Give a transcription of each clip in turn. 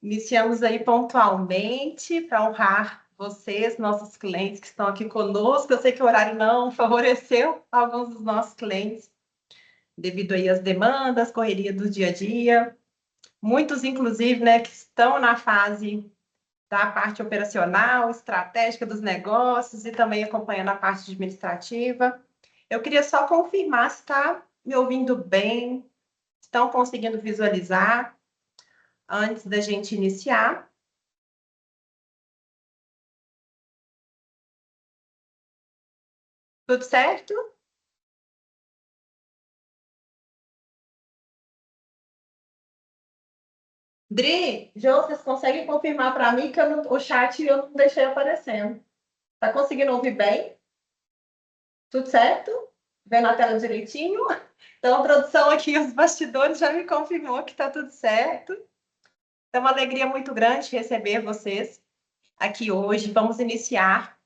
Iniciamos aí pontualmente para honrar vocês, nossos clientes que estão aqui conosco. Eu sei que o horário não favoreceu alguns dos nossos clientes, devido aí às demandas, correria do dia a dia. Muitos, inclusive, né, que estão na fase da parte operacional, estratégica dos negócios e também acompanhando a parte administrativa. Eu queria só confirmar se está me ouvindo bem, estão conseguindo visualizar antes da gente iniciar. Tudo certo? Dri, Jô, vocês conseguem confirmar para mim que o chat eu não deixei aparecendo? Tá conseguindo ouvir bem? Tudo certo? Vendo a tela direitinho? Então, a produção aqui, os bastidores já me confirmou que tá tudo certo. É uma alegria muito grande receber vocês aqui hoje. Vamos iniciar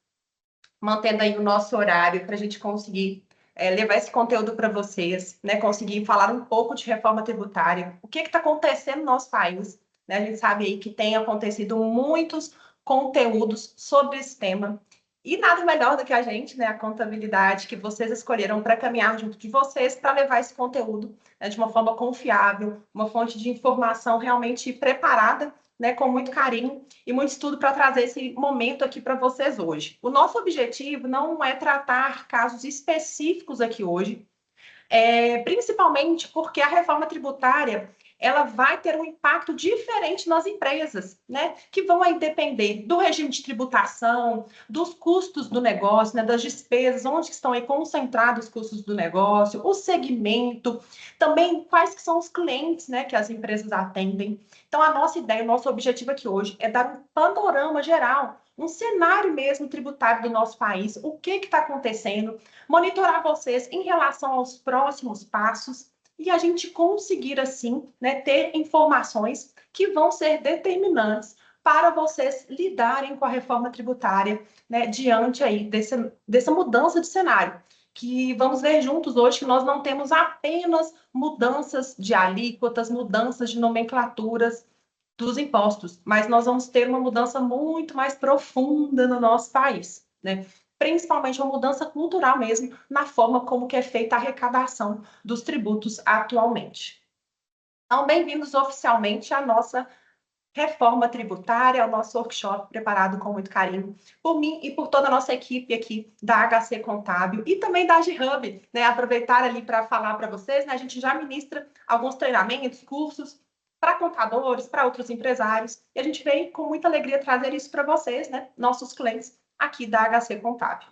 mantendo aí o nosso horário para a gente conseguir levar esse conteúdo para vocês, né? Conseguir falar um pouco de reforma tributária. O que está acontecendo no nosso país? Né? A gente sabe aí que tem acontecido muitos conteúdos sobre esse tema. E nada melhor do que a gente, né? A contabilidade que vocês escolheram para caminhar junto de vocês para levar esse conteúdo, né, de uma forma confiável, uma fonte de informação realmente preparada, né, com muito carinho e muito estudo para trazer esse momento aqui para vocês hoje. O nosso objetivo não é tratar casos específicos aqui hoje, principalmente porque a reforma tributária ela vai ter um impacto diferente nas empresas, né? Que vão aí depender do regime de tributação, dos custos do negócio, né? Das despesas, onde estão aí concentrados os custos do negócio, o segmento, também quais que são os clientes, né? Que as empresas atendem. Então, a nossa ideia, o nosso objetivo aqui hoje é dar um panorama geral, um cenário mesmo tributário do nosso país, o que está acontecendo, monitorar vocês em relação aos próximos passos e a gente conseguir, assim, né, ter informações que vão ser determinantes para vocês lidarem com a reforma tributária, né, diante aí dessa mudança de cenário. Que vamos ver juntos hoje que nós não temos apenas mudanças de alíquotas, mudanças de nomenclaturas dos impostos, mas nós vamos ter uma mudança muito mais profunda no nosso país, né? Principalmente uma mudança cultural mesmo, na forma como que é feita a arrecadação dos tributos atualmente. Então, bem-vindos oficialmente à nossa reforma tributária, ao nosso workshop preparado com muito carinho por mim e por toda a nossa equipe aqui da HC Contábil e também da G-Hub, né? Aproveitar ali para falar para vocês, né? A gente já ministra alguns treinamentos, cursos para contadores, para outros empresários, e a gente vem com muita alegria trazer isso para vocês, né? Nossos clientes aqui da HC Contábil.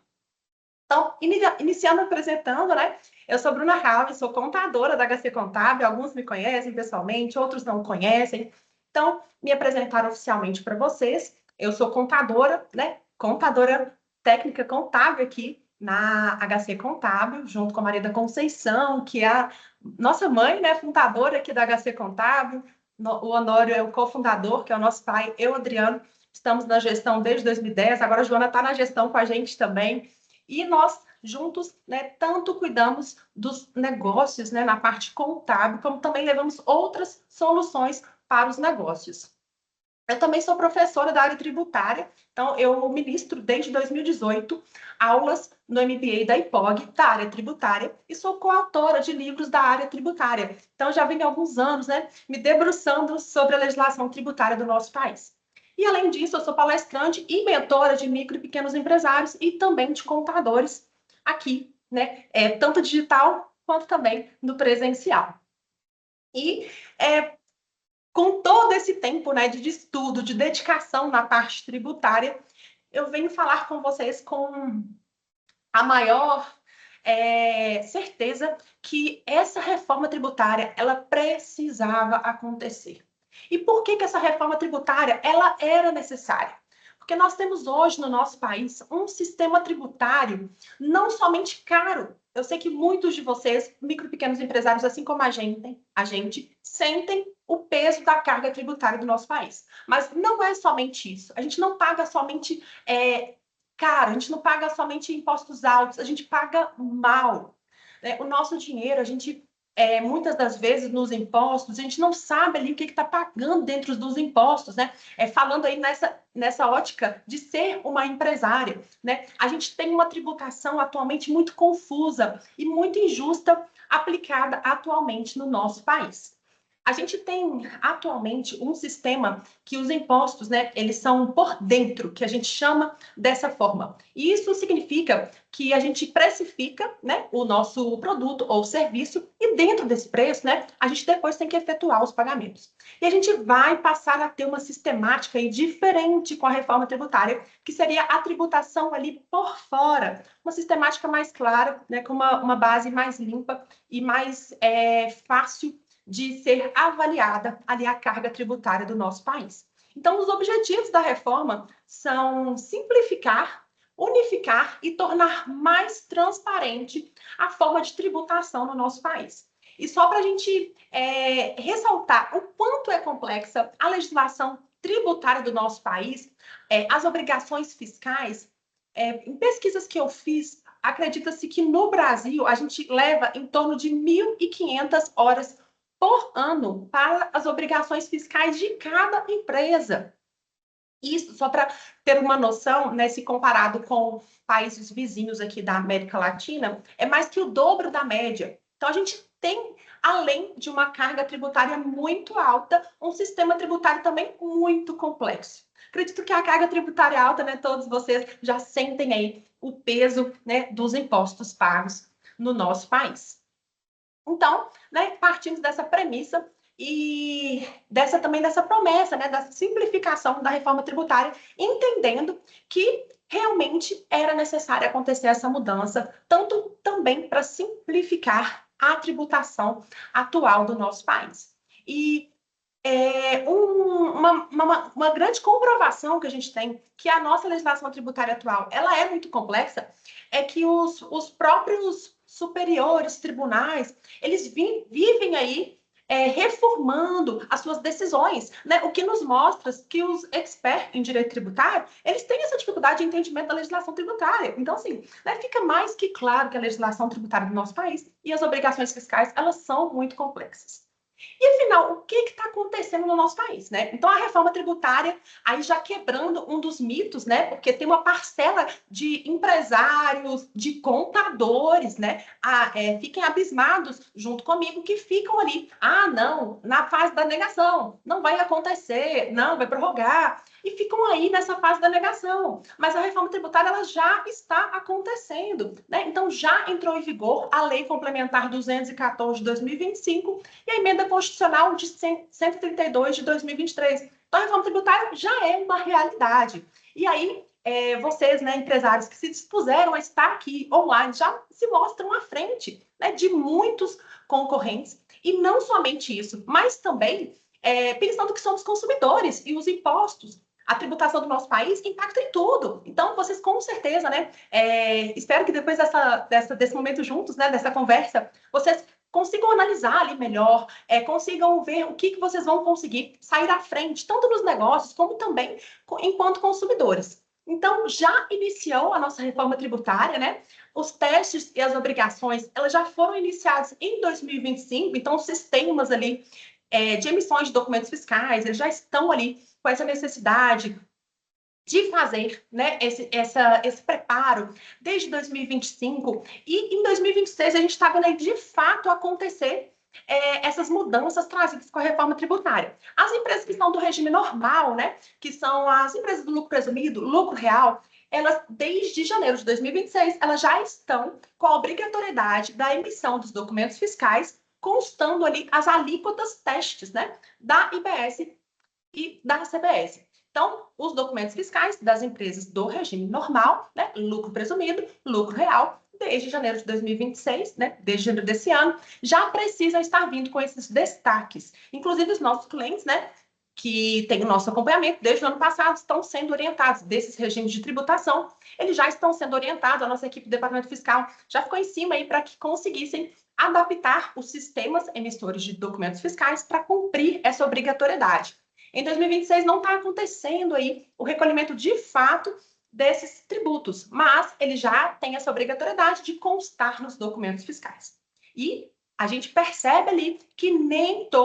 Então, iniciando apresentando, né? Eu sou Bruna Halves, sou contadora da HC Contábil. Alguns me conhecem pessoalmente, outros não conhecem. Então, me apresentar oficialmente para vocês. Eu sou contadora, né? Contadora técnica contábil aqui na HC Contábil, junto com a Maria da Conceição, que é a nossa mãe, né? Fundadora aqui da HC Contábil. O Honório é o cofundador, que é o nosso pai, eu, Adriano. Estamos na gestão desde 2010. Agora a Joana está na gestão com a gente também. E nós, juntos, né, tanto cuidamos dos negócios, né, na parte contábil, como também levamos outras soluções para os negócios. Eu também sou professora da área tributária, então eu ministro desde 2018 aulas no MBA da IPOG, da área tributária, e sou coautora de livros da área tributária. Então já venho há alguns anos, né, me debruçando sobre a legislação tributária do nosso país. E além disso, eu sou palestrante e mentora de micro e pequenos empresários e também de contadores aqui, né, tanto digital quanto também no presencial. E com todo esse tempo, né, de estudo, de dedicação na parte tributária, eu venho falar com vocês com a maior certeza que essa reforma tributária ela precisava acontecer. E por que essa reforma tributária ela era necessária? Porque nós temos hoje no nosso país um sistema tributário não somente caro. Eu sei que muitos de vocês, micro e pequenos empresários, assim como a gente sentem o peso da carga tributária do nosso país. Mas não é somente isso. A gente não paga somente caro, a gente não paga somente impostos altos, a gente paga mal. Né? O nosso dinheiro, a gente muitas das vezes nos impostos, a gente não sabe ali o que está pagando dentro dos impostos, né? Falando aí nessa ótica de ser uma empresária, né? A gente tem uma tributação atualmente muito confusa e muito injusta aplicada atualmente no nosso país. A gente tem atualmente um sistema que os impostos, né, eles são por dentro, que a gente chama dessa forma. E isso significa que a gente precifica, né, o nosso produto ou serviço e dentro desse preço, né, a gente depois tem que efetuar os pagamentos. E a gente vai passar a ter uma sistemática aí diferente com a reforma tributária, que seria a tributação ali por fora, uma sistemática mais clara, né, com uma base mais limpa e mais fácil de ser avaliada ali a carga tributária do nosso país. Então, os objetivos da reforma são simplificar, unificar e tornar mais transparente a forma de tributação no nosso país. E só para a gente ressaltar o quanto é complexa a legislação tributária do nosso país, as obrigações fiscais, em pesquisas que eu fiz, acredita-se que no Brasil a gente leva em torno de 1.500 horas por ano para as obrigações fiscais de cada empresa. Isso, só para ter uma noção, né, se comparado com países vizinhos aqui da América Latina, é mais que o dobro da média. Então, a gente tem, além de uma carga tributária muito alta, um sistema tributário também muito complexo. Acredito que a carga tributária alta, né, todos vocês já sentem aí o peso, né, dos impostos pagos no nosso país. Então, né, partimos dessa premissa e também dessa promessa, né, da simplificação da reforma tributária, entendendo que realmente era necessário acontecer essa mudança, tanto também para simplificar a tributação atual do nosso país. E uma grande comprovação que a gente tem que a nossa legislação tributária atual ela é muito complexa, é que os próprios superiores tribunais, eles vivem aí reformando as suas decisões, né? O que nos mostra que os experts em direito tributário, eles têm essa dificuldade de entendimento da legislação tributária. Então, assim, né, fica mais que claro que a legislação tributária do nosso país e as obrigações fiscais, elas são muito complexas. E afinal, o que está acontecendo no nosso país, né? Então, a reforma tributária, aí já quebrando um dos mitos, né? Porque tem uma parcela de empresários, de contadores, né? Fiquem abismados junto comigo, que ficam ali. Ah, não, na fase da negação, não vai acontecer, não, vai prorrogar. E ficam aí nessa fase da negação. Mas a reforma tributária, ela já está acontecendo, né? Então, já entrou em vigor a Lei Complementar 214 de 2025 e a emenda constitucional de 132 de 2023. Então, a reforma tributária já é uma realidade. E aí, vocês, né, empresários que se dispuseram a estar aqui online, já se mostram à frente, né, de muitos concorrentes. E não somente isso, mas também pensando que somos consumidores e os impostos, a tributação do nosso país impacta em tudo. Então, vocês com certeza, né? Espero que depois desse momento juntos, né? Dessa conversa, vocês consigam analisar ali melhor, consigam ver o que vocês vão conseguir sair à frente, tanto nos negócios, como também enquanto consumidores. Então, já iniciou a nossa reforma tributária, né? Os testes e as obrigações, elas já foram iniciadas em 2025, então os sistemas ali de emissões de documentos fiscais, eles já estão ali com essa necessidade de fazer, né, esse preparo desde 2025 e em 2026 a gente está vendo aí de fato acontecer essas mudanças trazidas com a reforma tributária. As empresas que estão do regime normal, né, que são as empresas do lucro presumido, lucro real, elas, desde janeiro de 2026, elas já estão com a obrigatoriedade da emissão dos documentos fiscais, constando ali as alíquotas testes, né, da IBS e da CBS. Então, os documentos fiscais das empresas do regime normal, né, lucro presumido, lucro real, desde janeiro de 2026, né, desde janeiro desse ano, já precisam estar vindo com esses destaques. Inclusive, os nossos clientes, né, que têm o nosso acompanhamento desde o ano passado, estão sendo orientados desses regimes de tributação, eles já estão sendo orientados, a nossa equipe do Departamento Fiscal já ficou em cima aí para que conseguissem adaptar os sistemas emissores de documentos fiscais para cumprir essa obrigatoriedade. Em 2026 não está acontecendo aí o recolhimento de fato desses tributos, mas ele já tem essa obrigatoriedade de constar nos documentos fiscais. E a gente percebe ali que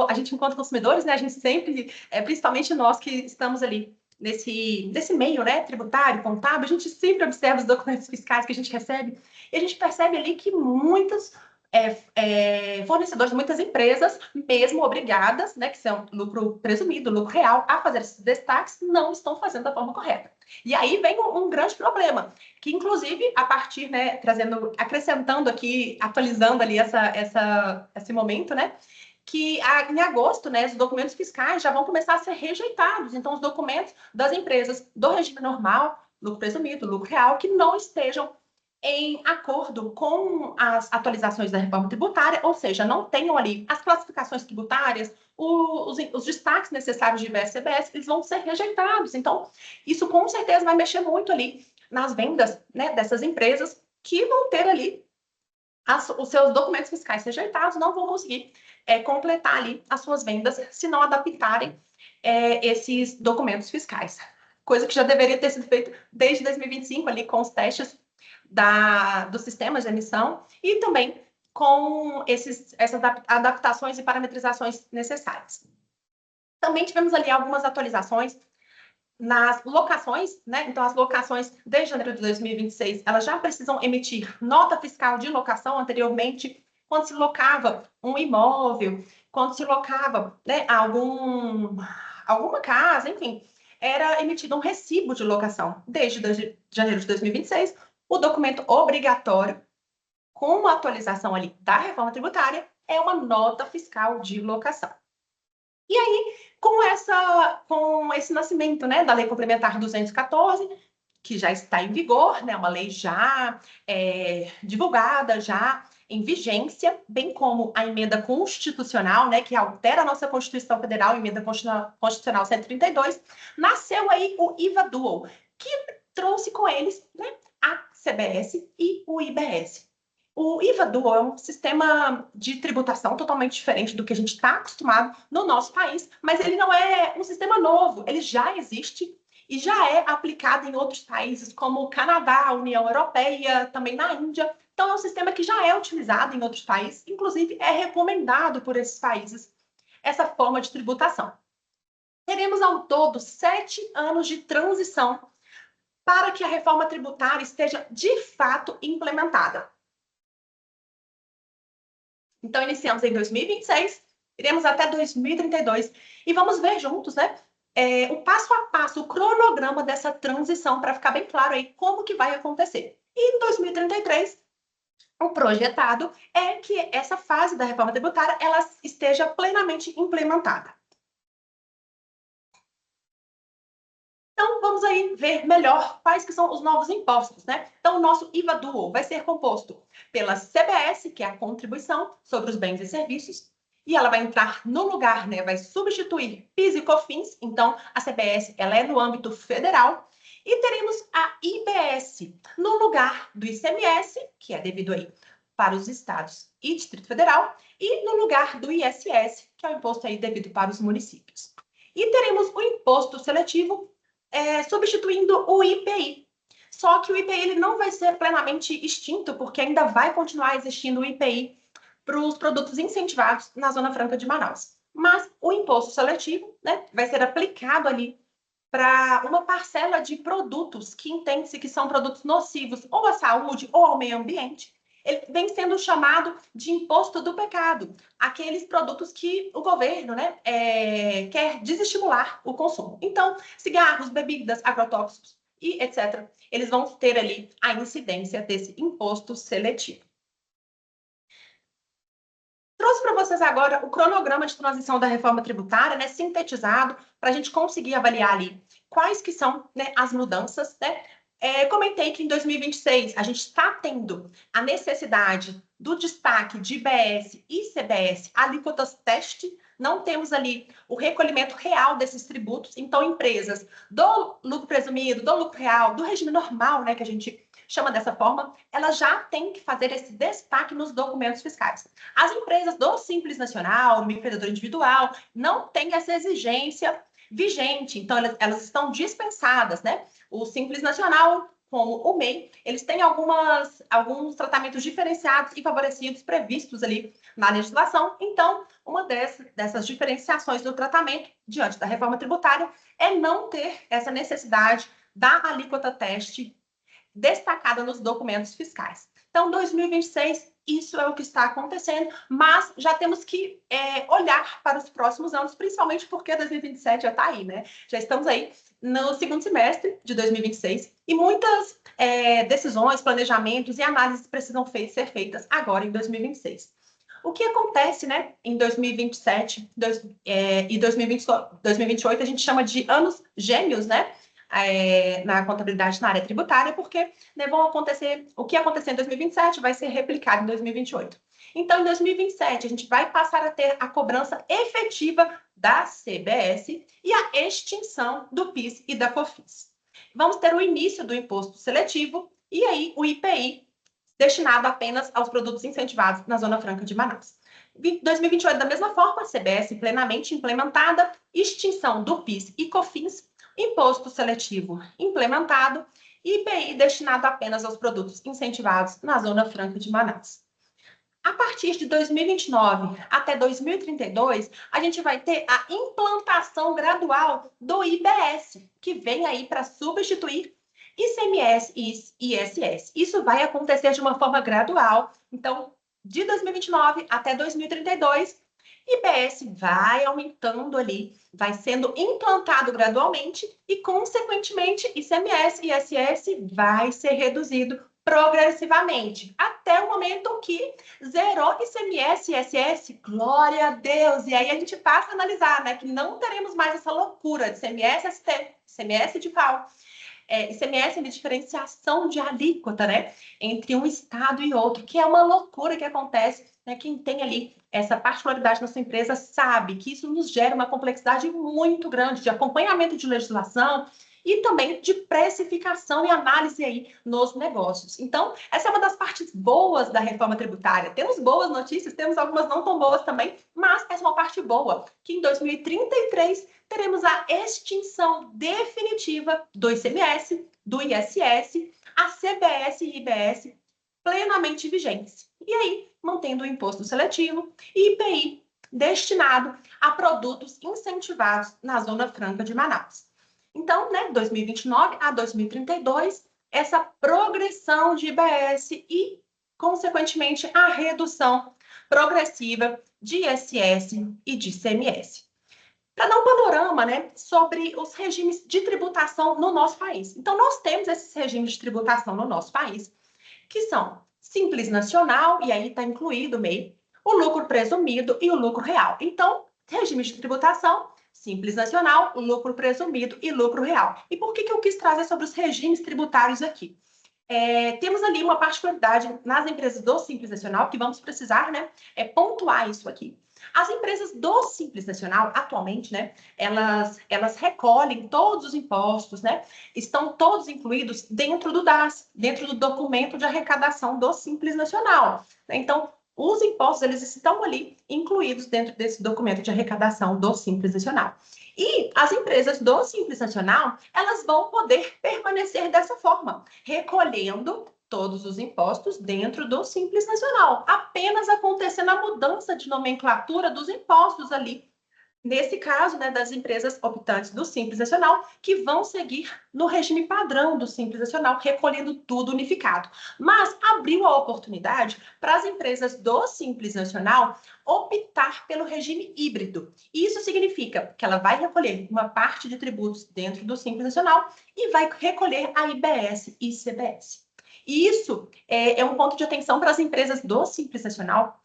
a gente, enquanto consumidores, né, a gente sempre, principalmente nós que estamos ali nesse meio, né, tributário, contábil, a gente sempre observa os documentos fiscais que a gente recebe e a gente percebe ali que muitos fornecedores, muitas empresas, mesmo obrigadas, né, que são lucro presumido, lucro real, a fazer esses destaques, não estão fazendo da forma correta. E aí vem um grande problema, que inclusive a partir, né, acrescentando aqui, atualizando ali esse momento, né, que em agosto, né, os documentos fiscais já vão começar a ser rejeitados. Então, os documentos das empresas do regime normal, lucro presumido, lucro real, que não estejam em acordo com as atualizações da reforma tributária, ou seja, não tenham ali as classificações tributárias, os destaques necessários de IBS e CBS, eles vão ser rejeitados. Então, isso com certeza vai mexer muito ali nas vendas, né, dessas empresas que vão ter ali os seus documentos fiscais rejeitados, não vão conseguir completar ali as suas vendas se não adaptarem esses documentos fiscais. Coisa que já deveria ter sido feita desde 2025 ali com os testes dos sistemas de emissão e também com essas adaptações e parametrizações necessárias. Também tivemos ali algumas atualizações nas locações, né? Então, as locações de janeiro de 2026, elas já precisam emitir nota fiscal de locação. Anteriormente, quando se locava um imóvel, quando se locava, né, alguma casa, enfim, era emitido um recibo de locação. Desde janeiro de 2026, o documento obrigatório, com uma atualização ali da reforma tributária, é uma nota fiscal de locação. E aí, com esse nascimento, né, da Lei Complementar 214, que já está em vigor, né, uma lei já divulgada, já em vigência, bem como a emenda constitucional, né, que altera a nossa Constituição Federal, a emenda constitucional 132, nasceu aí o IVA Dual, que trouxe com eles, né, a CBS e o IBS. O IVA Dual é um sistema de tributação totalmente diferente do que a gente está acostumado no nosso país, mas ele não é um sistema novo, ele já existe e já é aplicado em outros países como o Canadá, a União Europeia, também na Índia. Então, é um sistema que já é utilizado em outros países, inclusive é recomendado por esses países essa forma de tributação. Teremos ao todo 7 anos de transição para que a reforma tributária esteja de fato implementada. Então, iniciamos em 2026, iremos até 2032 e vamos ver juntos, né, o passo a passo, o cronograma dessa transição para ficar bem claro aí como que vai acontecer. E em 2033, o projetado é que essa fase da reforma tributária ela esteja plenamente implementada. Então, vamos aí ver melhor quais que são os novos impostos, né? Então, o nosso IVA Dual vai ser composto pela CBS, que é a contribuição sobre os bens e serviços, e ela vai entrar no lugar, né? Vai substituir PIS e COFINS, então a CBS ela é no âmbito federal, e teremos a IBS no lugar do ICMS, que é devido aí para os estados e Distrito Federal, e no lugar do ISS, que é o imposto aí devido para os municípios. E teremos o imposto seletivo substituindo o IPI. Só que o IPI ele não vai ser plenamente extinto, porque ainda vai continuar existindo o IPI para os produtos incentivados na Zona Franca de Manaus. Mas o imposto seletivo, né, vai ser aplicado ali para uma parcela de produtos que entende-se que são produtos nocivos ou à saúde ou ao meio ambiente. Ele vem sendo chamado de imposto do pecado, aqueles produtos que o governo, né, quer desestimular o consumo. Então, cigarros, bebidas, agrotóxicos e etc., eles vão ter ali a incidência desse imposto seletivo. Trouxe para vocês agora o cronograma de transição da reforma tributária, né, sintetizado, para a gente conseguir avaliar ali quais que são, né, as mudanças, né? Comentei que em 2026 a gente está tendo a necessidade do destaque de IBS e CBS, alíquotas teste, não temos ali o recolhimento real desses tributos, então empresas do lucro presumido, do lucro real, do regime normal, né, que a gente chama dessa forma, elas já têm que fazer esse destaque nos documentos fiscais. As empresas do Simples Nacional, microempreendedor individual, não têm essa exigência vigente, então elas estão dispensadas, né? O Simples Nacional como o MEI, eles têm alguns tratamentos diferenciados e favorecidos previstos ali na legislação. Então, uma dessas diferenciações do tratamento diante da reforma tributária é não ter essa necessidade da alíquota teste destacada nos documentos fiscais. Então, 2026, isso é o que está acontecendo, mas já temos que olhar para os próximos anos, principalmente porque 2027 já está aí, né? Já estamos aí no segundo semestre de 2026 e muitas decisões, planejamentos e análises precisam ser feitas agora em 2026. O que acontece, né, em 2027 e 2028, a gente chama de anos gêmeos, né? Na contabilidade na área tributária, porque né, o que acontecer em 2027 vai ser replicado em 2028. Então, em 2027, a gente vai passar a ter a cobrança efetiva da CBS e a extinção do PIS e da COFINS. Vamos ter o início do imposto seletivo e aí o IPI, destinado apenas aos produtos incentivados na Zona Franca de Manaus. 2028, da mesma forma, CBS plenamente implementada, extinção do PIS e COFINS, imposto seletivo implementado e IPI destinado apenas aos produtos incentivados na Zona Franca de Manaus. A partir de 2029 até 2032, a gente vai ter a implantação gradual do IBS, que vem aí para substituir ICMS e ISS. Isso vai acontecer de uma forma gradual. Então, de 2029 até 2032, IBS vai aumentando ali, vai sendo implantado gradualmente e, consequentemente, ICMS e ISS vai ser reduzido progressivamente, até o momento que zerou ICMS e ISS, glória a Deus! E aí a gente passa a analisar, né, que não teremos mais essa loucura de ICMS, ST, ICMS de FAO, ICMS de diferenciação de alíquota, né, entre um estado e outro, que é uma loucura que acontece, né, quem tem ali essa particularidade na sua empresa sabe que isso nos gera uma complexidade muito grande de acompanhamento de legislação, e também de precificação e análise aí nos negócios. Então, essa é uma das partes boas da reforma tributária. Temos boas notícias, temos algumas não tão boas também, mas essa é uma parte boa, que em 2033 teremos a extinção definitiva do ICMS, do ISS, a CBS e IBS plenamente vigentes. E aí, mantendo o imposto seletivo e IPI destinado a produtos incentivados na Zona Franca de Manaus. Então, né, 2029 a 2032, essa progressão de IBS e, consequentemente, a redução progressiva de ISS e de ICMS. Para dar um panorama, né, sobre os regimes de tributação no nosso país. Então, nós temos esses regimes de tributação no nosso país, que são Simples Nacional, e aí está incluído o MEI, o lucro presumido e o lucro real. Então, regimes de tributação Simples Nacional, lucro presumido e lucro real. E por que eu quis trazer sobre os regimes tributários aqui? Temos ali uma particularidade nas empresas do Simples Nacional, que vamos precisar, né, pontuar isso aqui. As empresas do Simples Nacional, atualmente, né, elas recolhem todos os impostos, né, estão todos incluídos dentro do DAS, dentro do documento de arrecadação do Simples Nacional. Então, os impostos, eles estão ali incluídos dentro desse documento de arrecadação do Simples Nacional. E as empresas do Simples Nacional, elas vão poder permanecer dessa forma, recolhendo todos os impostos dentro do Simples Nacional, apenas acontecendo a mudança de nomenclatura dos impostos ali. Nesse caso, né, das empresas optantes do Simples Nacional, que vão seguir no regime padrão do Simples Nacional, recolhendo tudo unificado. Mas abriu a oportunidade para as empresas do Simples Nacional optar pelo regime híbrido. Isso significa que ela vai recolher uma parte de tributos dentro do Simples Nacional e vai recolher a IBS e CBS. E isso é um ponto de atenção para as empresas do Simples Nacional,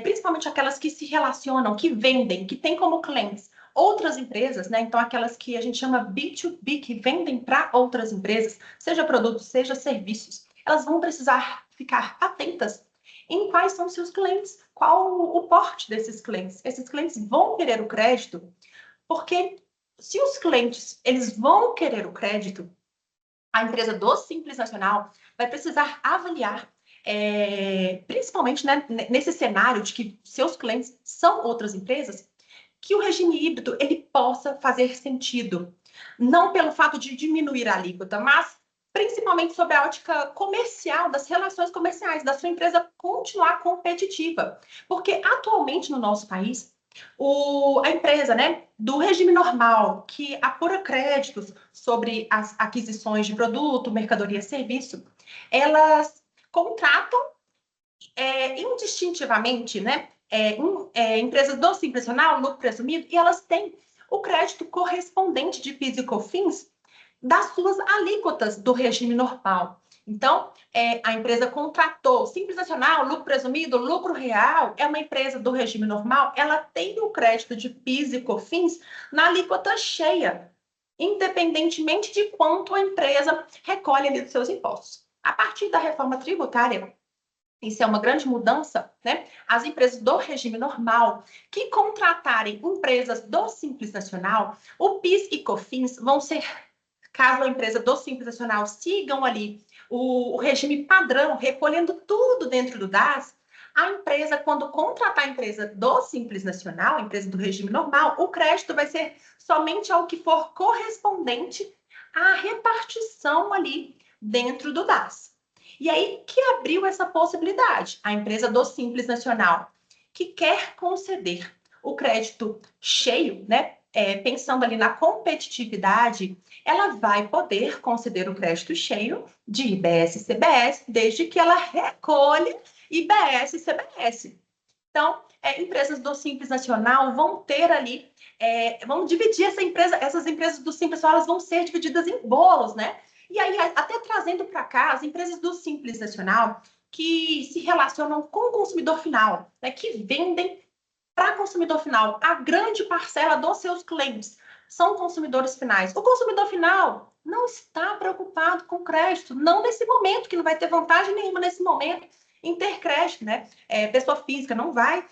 principalmente aquelas que se relacionam, que vendem, que têm como clientes outras empresas, né? Então, aquelas que a gente chama B2B, que vendem para outras empresas, seja produtos, seja serviços, elas vão precisar ficar atentas em quais são seus clientes, qual o porte desses clientes. Esses clientes vão querer o crédito, porque se os clientes eles vão querer o crédito, a empresa do Simples Nacional vai precisar avaliar, principalmente, né, nesse cenário de que seus clientes são outras empresas, que o regime híbrido ele possa fazer sentido. Não pelo fato de diminuir a alíquota, mas principalmente sobre a ótica comercial, das relações comerciais, da sua empresa continuar competitiva. Porque atualmente no nosso país, a empresa, né, do regime normal, que apura créditos sobre as aquisições de produto, mercadoria, serviço, elas contratam indistintivamente, né, empresas do Simples Nacional, lucro presumido, e elas têm o crédito correspondente de PIS e COFINS das suas alíquotas do regime normal. Então, a empresa contratou Simples Nacional, lucro presumido, lucro real, é uma empresa do regime normal, ela tem o crédito de PIS e COFINS na alíquota cheia, independentemente de quanto a empresa recolhe ali dos seus impostos. A partir da reforma tributária, isso é uma grande mudança, né? As empresas do regime normal que contratarem empresas do Simples Nacional, o PIS e COFINS vão ser, caso a empresa do Simples Nacional sigam ali o regime padrão, recolhendo tudo dentro do DAS, a empresa, quando contratar a empresa do Simples Nacional, a empresa do regime normal, o crédito vai ser somente ao que for correspondente à repartição ali dentro do DAS. E aí que abriu essa possibilidade, a empresa do Simples Nacional, que quer conceder o crédito cheio, né? Pensando ali na competitividade, ela vai poder conceder o crédito cheio de IBS e CBS, desde que ela recolha IBS e CBS. Então, empresas do Simples Nacional vão ter ali, vão dividir essas empresas do Simples Nacional, elas vão ser divididas em bolos, né? E aí, até trazendo para cá, as empresas do Simples Nacional que se relacionam com o consumidor final, né, que vendem para consumidor final. A grande parcela dos seus clientes são consumidores finais. O consumidor final não está preocupado com crédito, não nesse momento, que não vai ter vantagem nenhuma nesse momento em ter crédito, né? Pessoa física não vai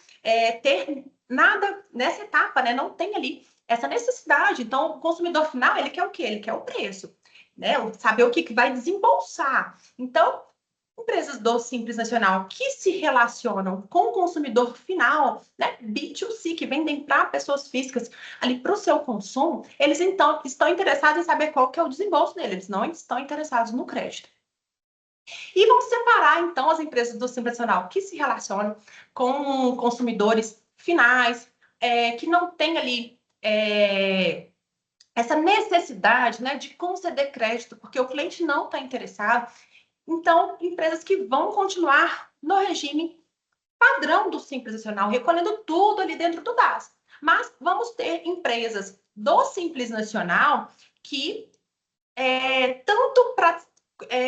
ter nada nessa etapa, né? Não tem ali essa necessidade. Então, o consumidor final, ele quer o quê? Ele quer o preço, né? Saber o que vai desembolsar. Então, empresas do Simples Nacional que se relacionam com o consumidor final, né, B2C, que vendem para pessoas físicas ali para o seu consumo, eles então estão interessados em saber qual que é o desembolso dele, eles não estão interessados no crédito. E vamos separar, então, as empresas do Simples Nacional que se relacionam com consumidores finais, que não tem ali essa necessidade, né, de conceder crédito, porque o cliente não está interessado. Então, empresas que vão continuar no regime padrão do Simples Nacional, recolhendo tudo ali dentro do DAS. Mas vamos ter empresas do Simples Nacional que, tanto para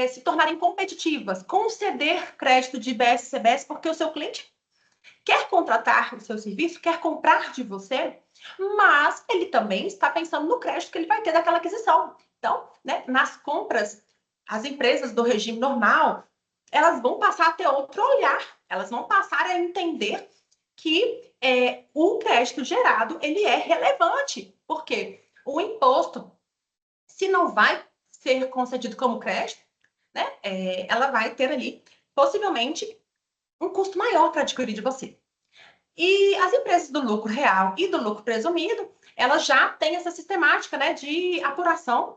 se tornarem competitivas, conceder crédito de IBS e CBS, porque o seu cliente quer contratar o seu serviço, quer comprar de você, mas ele também está pensando no crédito que ele vai ter daquela aquisição. Então, né, nas compras, as empresas do regime normal, elas vão passar a ter outro olhar, elas vão passar a entender que o crédito gerado, ele é relevante, porque o imposto, se não vai ser concedido como crédito, né, ela vai ter ali, possivelmente, um custo maior para adquirir de você. E as empresas do lucro real e do lucro presumido, elas já têm essa sistemática, né, de apuração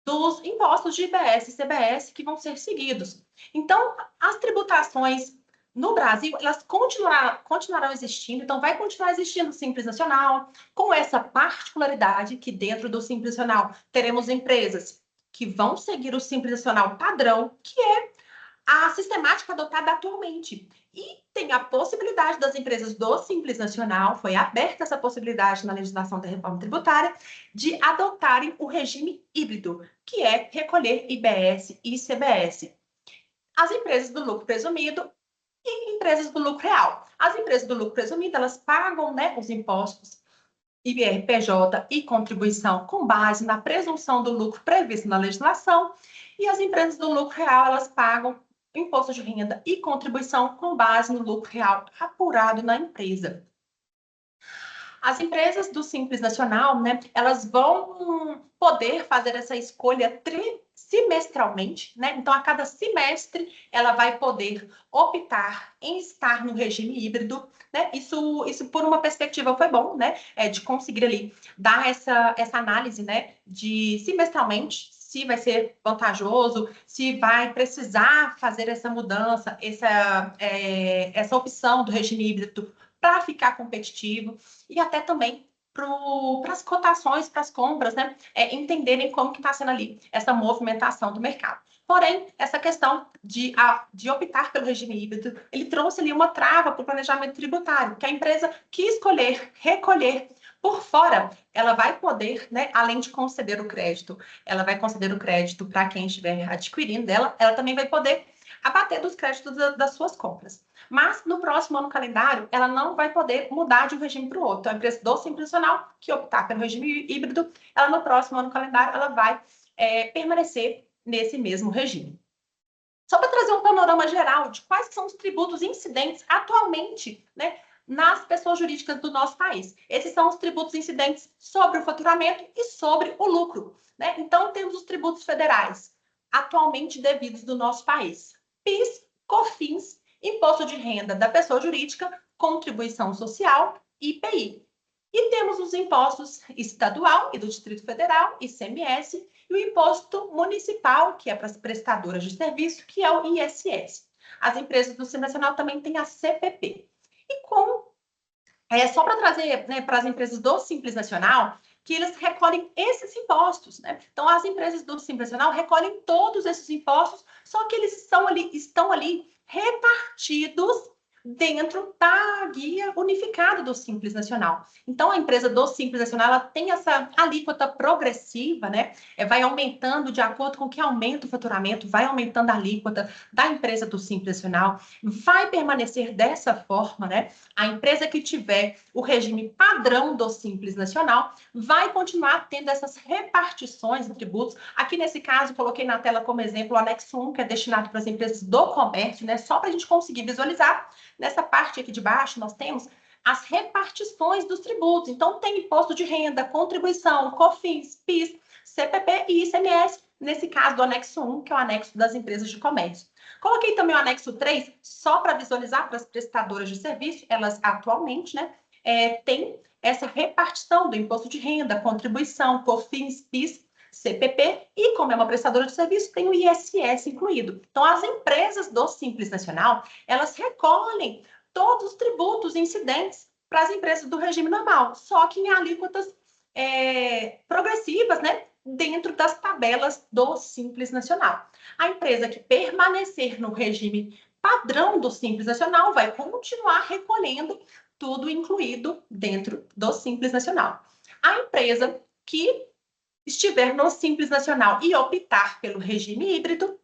dos impostos de IBS e CBS que vão ser seguidos. Então, as tributações no Brasil, elas continuarão existindo, então vai continuar existindo o Simples Nacional, com essa particularidade que dentro do Simples Nacional teremos empresas que vão seguir o Simples Nacional padrão, que é a sistemática adotada atualmente. E tem a possibilidade das empresas do Simples Nacional, foi aberta essa possibilidade na legislação da reforma tributária, de adotarem o regime híbrido, que é recolher IBS e ICBS. As empresas do lucro presumido e empresas do lucro real. As empresas do lucro presumido, elas pagam, né, os impostos IR, PJ e contribuição com base na presunção do lucro previsto na legislação, e as empresas do lucro real, elas pagam imposto de renda e contribuição com base no lucro real apurado na empresa. As empresas do Simples Nacional, né, elas vão poder fazer essa escolha trimestralmente, né? Então, a cada semestre, ela vai poder optar em estar no regime híbrido, né? Isso por uma perspectiva foi bom, né? De conseguir ali dar essa análise, né? De semestralmente, se vai ser vantajoso, se vai precisar fazer essa mudança, essa opção do regime híbrido para ficar competitivo e até também para as cotações, para as compras, né? Entenderem como que está sendo ali essa movimentação do mercado. Porém, essa questão de optar pelo regime híbrido, ele trouxe ali uma trava para o planejamento tributário, que a empresa que escolher recolher por fora, ela vai poder, né, além de conceder o crédito, ela vai conceder o crédito para quem estiver adquirindo dela, ela também vai poder abater dos créditos das suas compras. Mas no próximo ano calendário, ela não vai poder mudar de um regime para o outro. Então, a empresa do Simples Nacional, que optar pelo regime híbrido, ela no próximo ano calendário, ela vai permanecer nesse mesmo regime. Só para trazer um panorama geral de quais são os tributos incidentes atualmente, né, nas pessoas jurídicas do nosso país. Esses são os tributos incidentes sobre o faturamento e sobre o lucro, né? Então, temos os tributos federais atualmente devidos do nosso país. PIS, COFINS, Imposto de Renda da Pessoa Jurídica, Contribuição Social, IPI. E temos os impostos estadual e do Distrito Federal, ICMS, e o imposto municipal, que é para as prestadoras de serviço, que é o ISS. As empresas do Simples Nacional também têm a CPP. E só para trazer, né, para as empresas do Simples Nacional, que eles recolhem esses impostos, né? Então, as empresas do Simples Nacional recolhem todos esses impostos, só que eles estão ali repartidos dentro da guia unificada do Simples Nacional. Então, a empresa do Simples Nacional, ela tem essa alíquota progressiva, né? Vai aumentando de acordo com que aumenta o faturamento, vai aumentando a alíquota da empresa do Simples Nacional, vai permanecer dessa forma, né? A empresa que tiver o regime padrão do Simples Nacional vai continuar tendo essas repartições de tributos. Aqui, nesse caso, coloquei na tela como exemplo o anexo 1, que é destinado para as empresas do comércio, né? Só para a gente conseguir visualizar. Nessa parte aqui de baixo, nós temos as repartições dos tributos. Então, tem imposto de renda, contribuição, COFINS, PIS, CPP e ICMS, nesse caso do anexo 1, que é o anexo das empresas de comércio. Coloquei também o anexo 3, só para visualizar para as prestadoras de serviço, elas atualmente, né, têm essa repartição do imposto de renda, contribuição, COFINS, PIS, CPP, e como é uma prestadora de serviço, tem o ISS incluído. Então, as empresas do Simples Nacional, elas recolhem todos os tributos incidentes para as empresas do regime normal, só que em alíquotas progressivas, né, dentro das tabelas do Simples Nacional. A empresa que permanecer no regime padrão do Simples Nacional vai continuar recolhendo tudo incluído dentro do Simples Nacional. A empresa que estiver no Simples Nacional e optar pelo regime híbrido,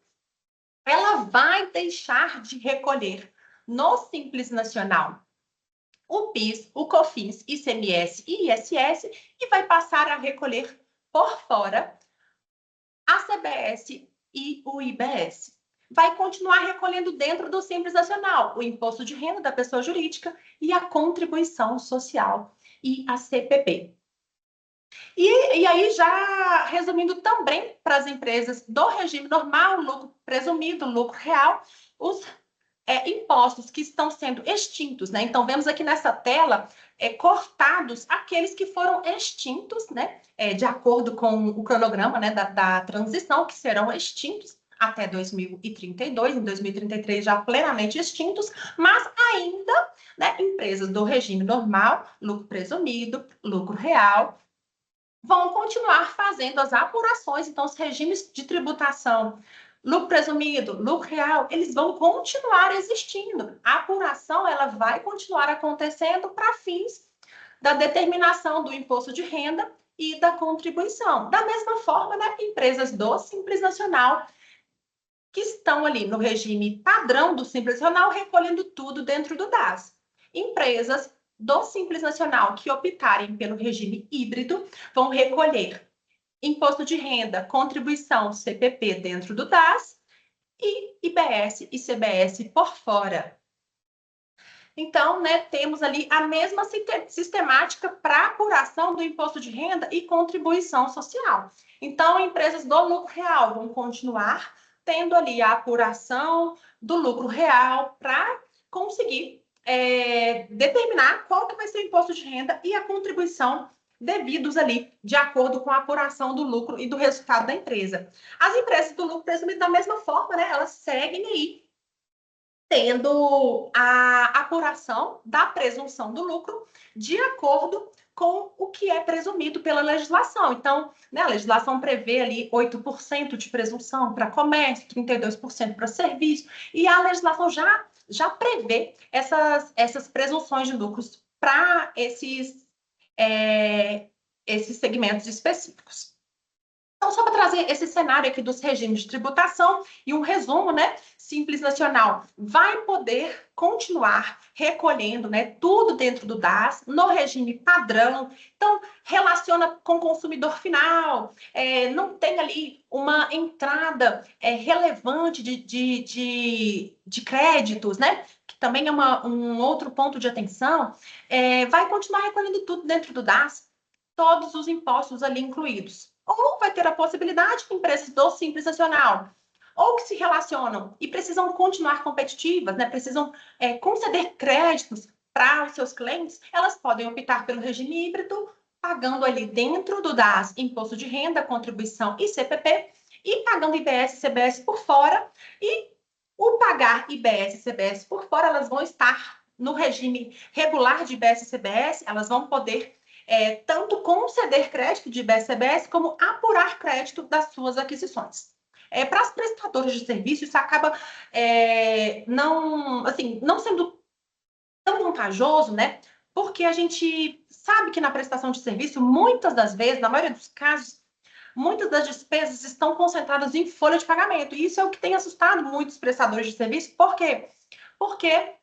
ela vai deixar de recolher no Simples Nacional o PIS, o COFINS, ICMS e ISS e vai passar a recolher por fora a CBS e o IBS. Vai continuar recolhendo dentro do Simples Nacional o imposto de renda da pessoa jurídica e a contribuição social e a CPP. E aí, já resumindo também para as empresas do regime normal, lucro presumido, lucro real, os impostos que estão sendo extintos, né? Então, vemos aqui nessa tela cortados aqueles que foram extintos, né? De acordo com o cronograma, né, da transição, que serão extintos até 2032, em 2033 já plenamente extintos, mas ainda, né, empresas do regime normal, lucro presumido, lucro real, vão continuar fazendo as apurações, então os regimes de tributação, lucro presumido, lucro real, eles vão continuar existindo. A apuração, ela vai continuar acontecendo para fins da determinação do imposto de renda e da contribuição. Da mesma forma, né, empresas do Simples Nacional, que estão ali no regime padrão do Simples Nacional, recolhendo tudo dentro do DAS. Empresas do Simples Nacional que optarem pelo regime híbrido vão recolher imposto de renda, contribuição, CPP dentro do DAS e IBS e CBS por fora. Então, né, temos ali a mesma sistemática para apuração do imposto de renda e contribuição social. Então, empresas do lucro real vão continuar tendo ali a apuração do lucro real para conseguir determinar qual que vai ser o imposto de renda e a contribuição devidos ali, de acordo com a apuração do lucro e do resultado da empresa. As empresas do lucro presumido, da mesma forma, né, elas seguem aí tendo a apuração da presunção do lucro de acordo com o que é presumido pela legislação. Então, né, a legislação prevê ali 8% de presunção para comércio, 32% para serviço, e a legislação já prevê essas presunções de lucros para esses segmentos específicos. Então, só para trazer esse cenário aqui dos regimes de tributação e um resumo, né? Simples Nacional vai poder continuar recolhendo, né, tudo dentro do DAS, no regime padrão. Então, relaciona com o consumidor final, não tem ali uma entrada relevante de créditos, né? Que também é um outro ponto de atenção. Vai continuar recolhendo tudo dentro do DAS, todos os impostos ali incluídos. Ou vai ter a possibilidade que empresas do Simples Nacional, ou que se relacionam e precisam continuar competitivas, né, precisam conceder créditos para os seus clientes, elas podem optar pelo regime híbrido, pagando ali dentro do DAS imposto de renda, contribuição e CPP, e pagando IBS e CBS por fora, e o pagar IBS e CBS por fora, elas vão estar no regime regular de IBS e CBS, elas vão poder tanto conceder crédito de IBS-CBS como apurar crédito das suas aquisições. Para os prestadores de serviço, isso acaba não sendo tão vantajoso, né? Porque a gente sabe que na prestação de serviço, muitas das vezes, na maioria dos casos, muitas das despesas estão concentradas em folha de pagamento. E isso é o que tem assustado muitos prestadores de serviço. Por quê? Porque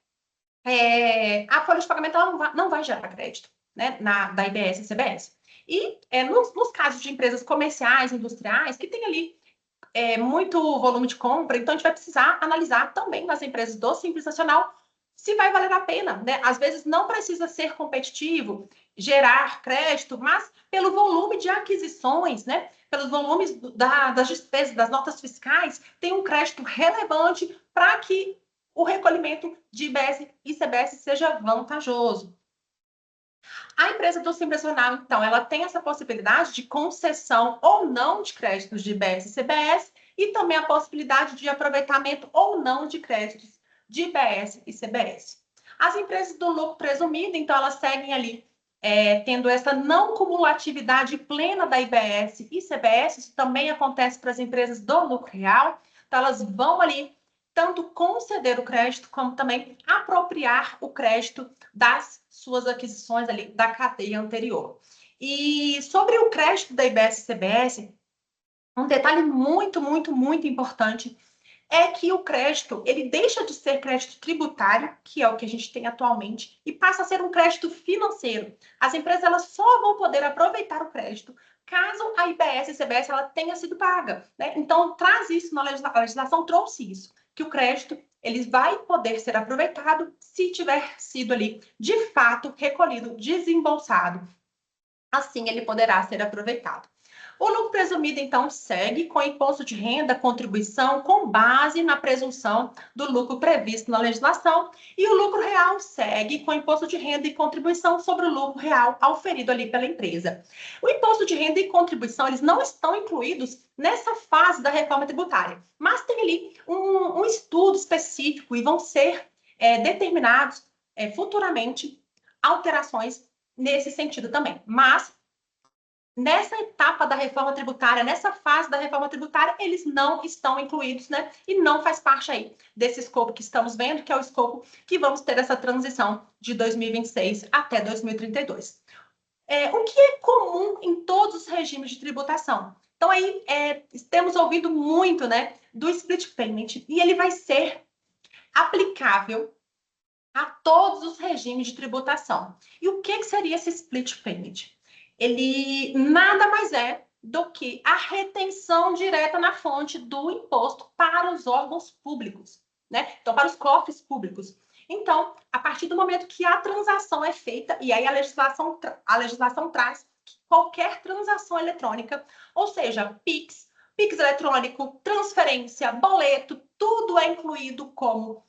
a folha de pagamento ela não vai gerar crédito, né, da IBS e CBS. E nos casos de empresas comerciais, industriais, que tem ali muito volume de compra, então a gente vai precisar analisar também nas empresas do Simples Nacional se vai valer a pena, né? Às vezes não precisa ser competitivo, gerar crédito, mas pelo volume de aquisições, né? Pelos volumes das despesas, das notas fiscais, tem um crédito relevante para que o recolhimento de IBS e CBS seja vantajoso. A empresa do Simples Nacional, então, ela tem essa possibilidade de concessão ou não de créditos de IBS e CBS e também a possibilidade de aproveitamento ou não de créditos de IBS e CBS. As empresas do lucro presumido, então, elas seguem ali tendo essa não cumulatividade plena da IBS e CBS, isso também acontece para as empresas do lucro real, então elas vão ali tanto conceder o crédito, como também apropriar o crédito das suas aquisições ali da cadeia anterior. E sobre o crédito da IBS-CBS, um detalhe muito, muito, muito importante é que o crédito, ele deixa de ser crédito tributário, que é o que a gente tem atualmente, e passa a ser um crédito financeiro. As empresas elas só vão poder aproveitar o crédito caso a IBS e CBS ela tenha sido paga, né? Então, traz isso na legislação, a legislação trouxe isso, que o crédito ele vai poder ser aproveitado se tiver sido ali, de fato, recolhido, desembolsado. Assim, ele poderá ser aproveitado. O lucro presumido, então, segue com imposto de renda, contribuição, com base na presunção do lucro previsto na legislação, e o lucro real segue com imposto de renda e contribuição sobre o lucro real auferido ali pela empresa. O imposto de renda e contribuição, eles não estão incluídos nessa fase da reforma tributária, mas tem ali um estudo específico e vão ser determinados futuramente alterações nesse sentido também. Mas nessa etapa da reforma tributária, nessa fase da reforma tributária, eles não estão incluídos, né? E não faz parte aí desse escopo que estamos vendo, que é o escopo que vamos ter essa transição de 2026 até 2032. O que é comum em todos os regimes de tributação? Então, aí, temos ouvido muito, né, do split payment, e ele vai ser aplicável a todos os regimes de tributação. E o que seria esse split payment? Ele nada mais é do que a retenção direta na fonte do imposto para os órgãos públicos, né? Então, para os cofres públicos. Então, a partir do momento que a transação é feita, e aí a legislação traz que qualquer transação eletrônica, ou seja, Pix eletrônico, transferência, boleto, tudo é incluído como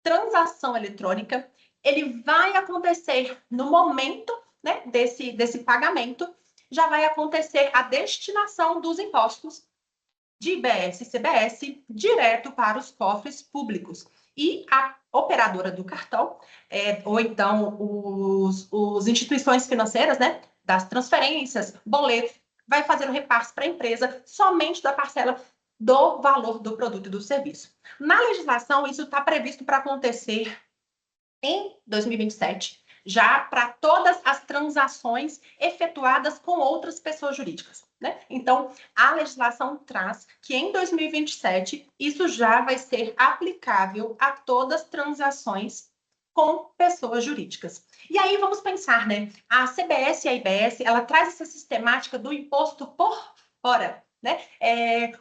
transação eletrônica, ele vai acontecer no momento, né, desse pagamento, já vai acontecer a destinação dos impostos de IBS e CBS direto para os cofres públicos. E a operadora do cartão, ou então os instituições financeiras, né, das transferências, boletos, vai fazer o repasse para a empresa somente da parcela do valor do produto e do serviço. Na legislação, isso está previsto para acontecer em 2027, já para todas as transações efetuadas com outras pessoas jurídicas, né? Então, a legislação traz que em 2027 isso já vai ser aplicável a todas as transações com pessoas jurídicas. E aí vamos pensar, né? A CBS e a IBS, ela traz essa sistemática do imposto por fora, né?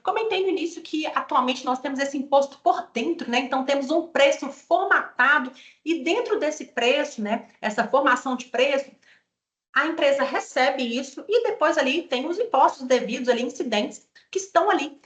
Comentei no início que atualmente nós temos esse imposto por dentro, né? Então temos um preço formatado e dentro desse preço, né? Essa formação de preço, a empresa recebe isso e depois ali tem os impostos devidos ali, incidentes, que estão ali,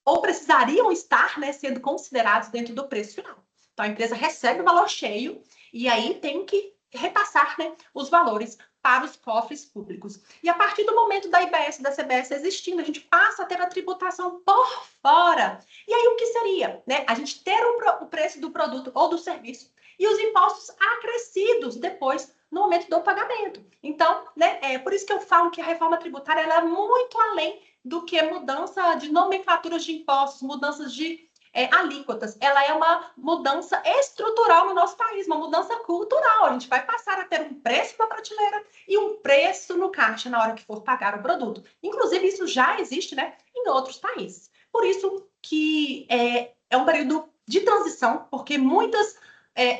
ou precisariam estar, né, sendo considerados dentro do preço final. Então a empresa recebe o valor cheio e aí tem que repassar, né, os valores para os cofres públicos. E a partir do momento da IBS e da CBS existindo, a gente passa a ter a tributação por fora. E aí o que seria? Né? A gente ter o preço do produto ou do serviço e os impostos acrescidos depois no momento do pagamento. Então, né, é por isso que eu falo que a reforma tributária ela é muito além do que mudança de nomenclaturas de impostos, mudanças de alíquotas. Ela é uma mudança estrutural no nosso país, uma mudança cultural. A gente vai passar a ter um preço na prateleira e um preço no caixa na hora que for pagar o produto. Inclusive, isso já existe, né, em outros países. Por isso que é um período de transição, porque muitas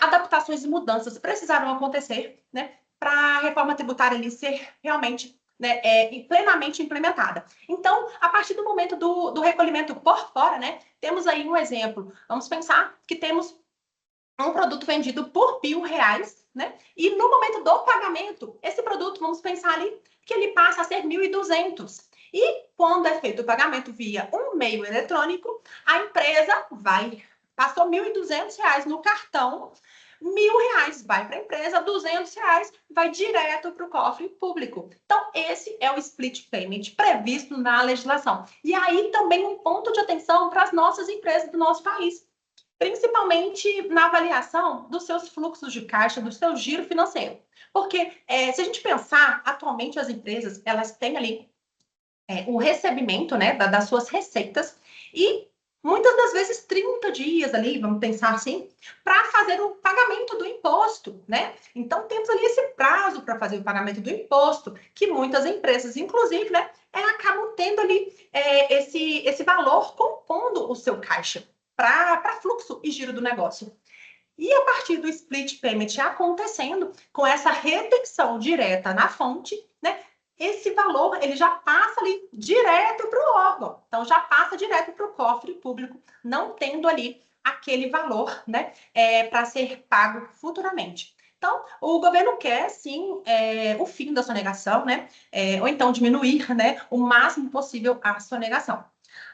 adaptações e mudanças precisaram acontecer, né, para a reforma tributária ali ser realmente, né, plenamente implementada. Então, a partir do momento do recolhimento por fora, né, temos aí um exemplo. Vamos pensar que temos um produto vendido por R$ 1.000, né? E no momento do pagamento, esse produto, vamos pensar ali, que ele passa a ser 1.200. E quando é feito o pagamento via um meio eletrônico, a empresa passou R$ 1.200 no cartão, R$ 1.000 vai para a empresa, R$ 200 vai direto para o cofre público. Então, esse é o split payment previsto na legislação. E aí também um ponto de atenção para as nossas empresas do nosso país, principalmente na avaliação dos seus fluxos de caixa, do seu giro financeiro. Porque se a gente pensar, atualmente as empresas, elas têm ali o recebimento, né, das suas receitas e muitas das vezes 30 dias ali, vamos pensar assim, para fazer o pagamento do imposto, né? Então temos ali esse prazo para fazer o pagamento do imposto, que muitas empresas, inclusive, né, acabam tendo ali esse valor compondo o seu caixa para fluxo e giro do negócio. E a partir do split payment acontecendo, com essa retenção direta na fonte, né, esse valor ele já passa ali direto para o órgão. Então, já passa direto para o cofre público, não tendo ali aquele valor, né, para ser pago futuramente. Então, o governo quer, sim, o fim da sonegação, né, ou então diminuir, né, o máximo possível a sonegação.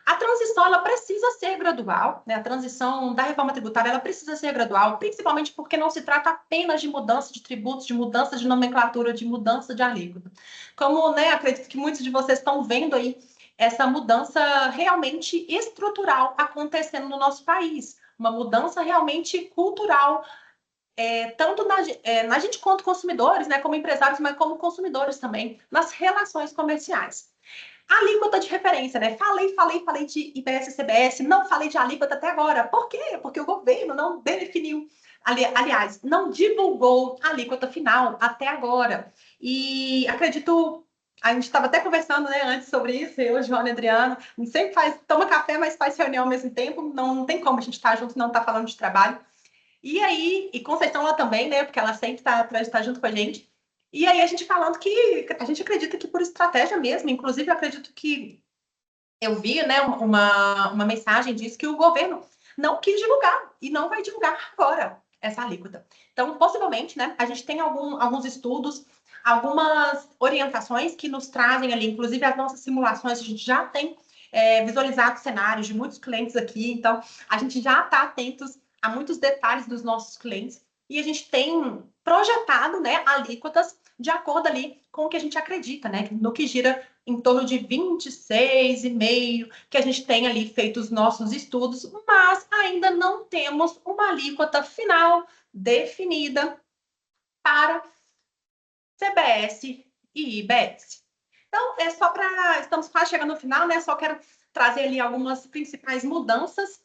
A transição ela precisa ser gradual, né? A transição da reforma tributária ela precisa ser gradual, principalmente porque não se trata apenas de mudança de tributos, de mudança de nomenclatura, de mudança de alíquota. Como, né, acredito que muitos de vocês estão vendo aí essa mudança realmente estrutural acontecendo no nosso país, uma mudança realmente cultural, tanto na gente quanto consumidores, né, como empresários, mas como consumidores também, nas relações comerciais. Alíquota de referência, né? Falei de IBS e CBS, não falei de alíquota até agora. Por quê? Porque o governo não definiu, aliás, não divulgou a alíquota final até agora. E acredito, a gente estava até conversando, né, antes sobre isso, eu, Joana e Adriano, a gente sempre toma café, mas faz reunião ao mesmo tempo, não tem como a gente estar junto e não estar falando de trabalho. E aí, e Conceição lá também, né, porque ela sempre está junto com a gente. E aí a gente falando que a gente acredita que por estratégia mesmo, inclusive eu acredito que eu vi, né, uma mensagem diz que o governo não quis divulgar e não vai divulgar agora essa alíquota. Então, possivelmente, né, a gente tem alguns estudos, algumas orientações que nos trazem ali, inclusive as nossas simulações, a gente já tem visualizado cenários de muitos clientes aqui, então a gente já está atentos a muitos detalhes dos nossos clientes e a gente tem projetado, né, alíquotas de acordo ali com o que a gente acredita, né? No que gira em torno de 26,5, que a gente tem ali feito os nossos estudos, mas ainda não temos uma alíquota final definida para CBS e IBS. Então, é só para... Estamos quase chegando no final, né? Só quero trazer ali algumas principais mudanças.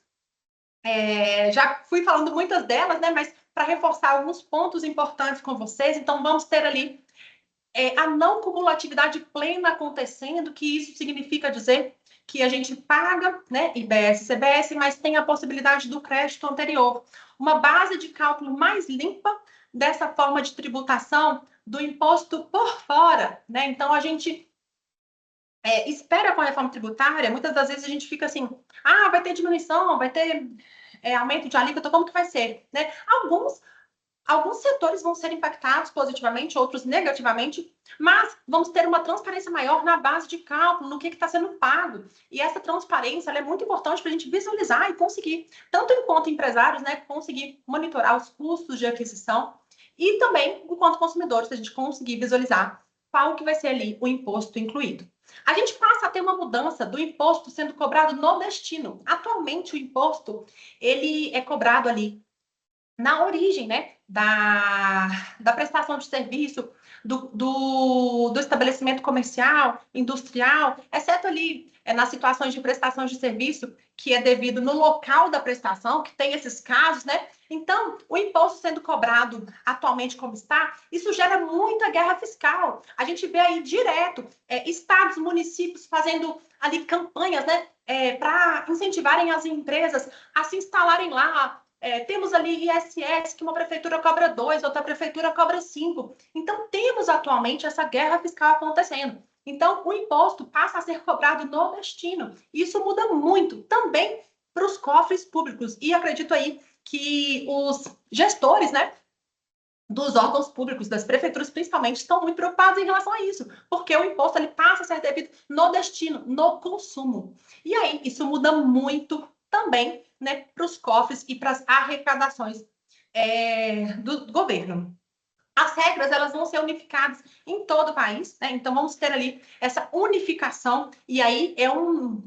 Já fui falando muitas delas, né? Mas para reforçar alguns pontos importantes com vocês, então vamos ter ali a não cumulatividade plena acontecendo, que isso significa dizer que a gente paga, né, IBS e CBS, mas tem a possibilidade do crédito anterior. Uma base de cálculo mais limpa dessa forma de tributação do imposto por fora, né? Então, a gente espera com a reforma tributária, muitas das vezes a gente fica assim, vai ter diminuição, vai ter aumento de alíquota, como que vai ser, né? Alguns setores vão ser impactados positivamente, outros negativamente, mas vamos ter uma transparência maior na base de cálculo, no que está sendo pago. E essa transparência é muito importante para a gente visualizar e conseguir, tanto enquanto empresários, né, conseguir monitorar os custos de aquisição, e também, enquanto consumidores, a gente conseguir visualizar qual que vai ser ali o imposto incluído. A gente passa a ter uma mudança do imposto sendo cobrado no destino. Atualmente, o imposto, ele é cobrado ali na origem, né, da prestação de serviço, do estabelecimento comercial, industrial, exceto ali nas situações de prestação de serviço, que é devido no local da prestação, que tem esses casos, né? Então, o imposto sendo cobrado atualmente como está, isso gera muita guerra fiscal. A gente vê aí direto estados, municípios fazendo ali campanhas, né, para incentivarem as empresas a se instalarem lá. Temos ali ISS, que uma prefeitura cobra 2, outra prefeitura cobra 5. Então, temos atualmente essa guerra fiscal acontecendo. Então, o imposto passa a ser cobrado no destino. Isso muda muito também para os cofres públicos. E acredito aí que os gestores, né, dos órgãos públicos, das prefeituras principalmente, estão muito preocupados em relação a isso, porque o imposto ele passa a ser devido no destino, no consumo. E aí, isso muda muito também, né, para os cofres e para as arrecadações do governo. As regras elas vão ser unificadas em todo o país, né? Então vamos ter ali essa unificação e aí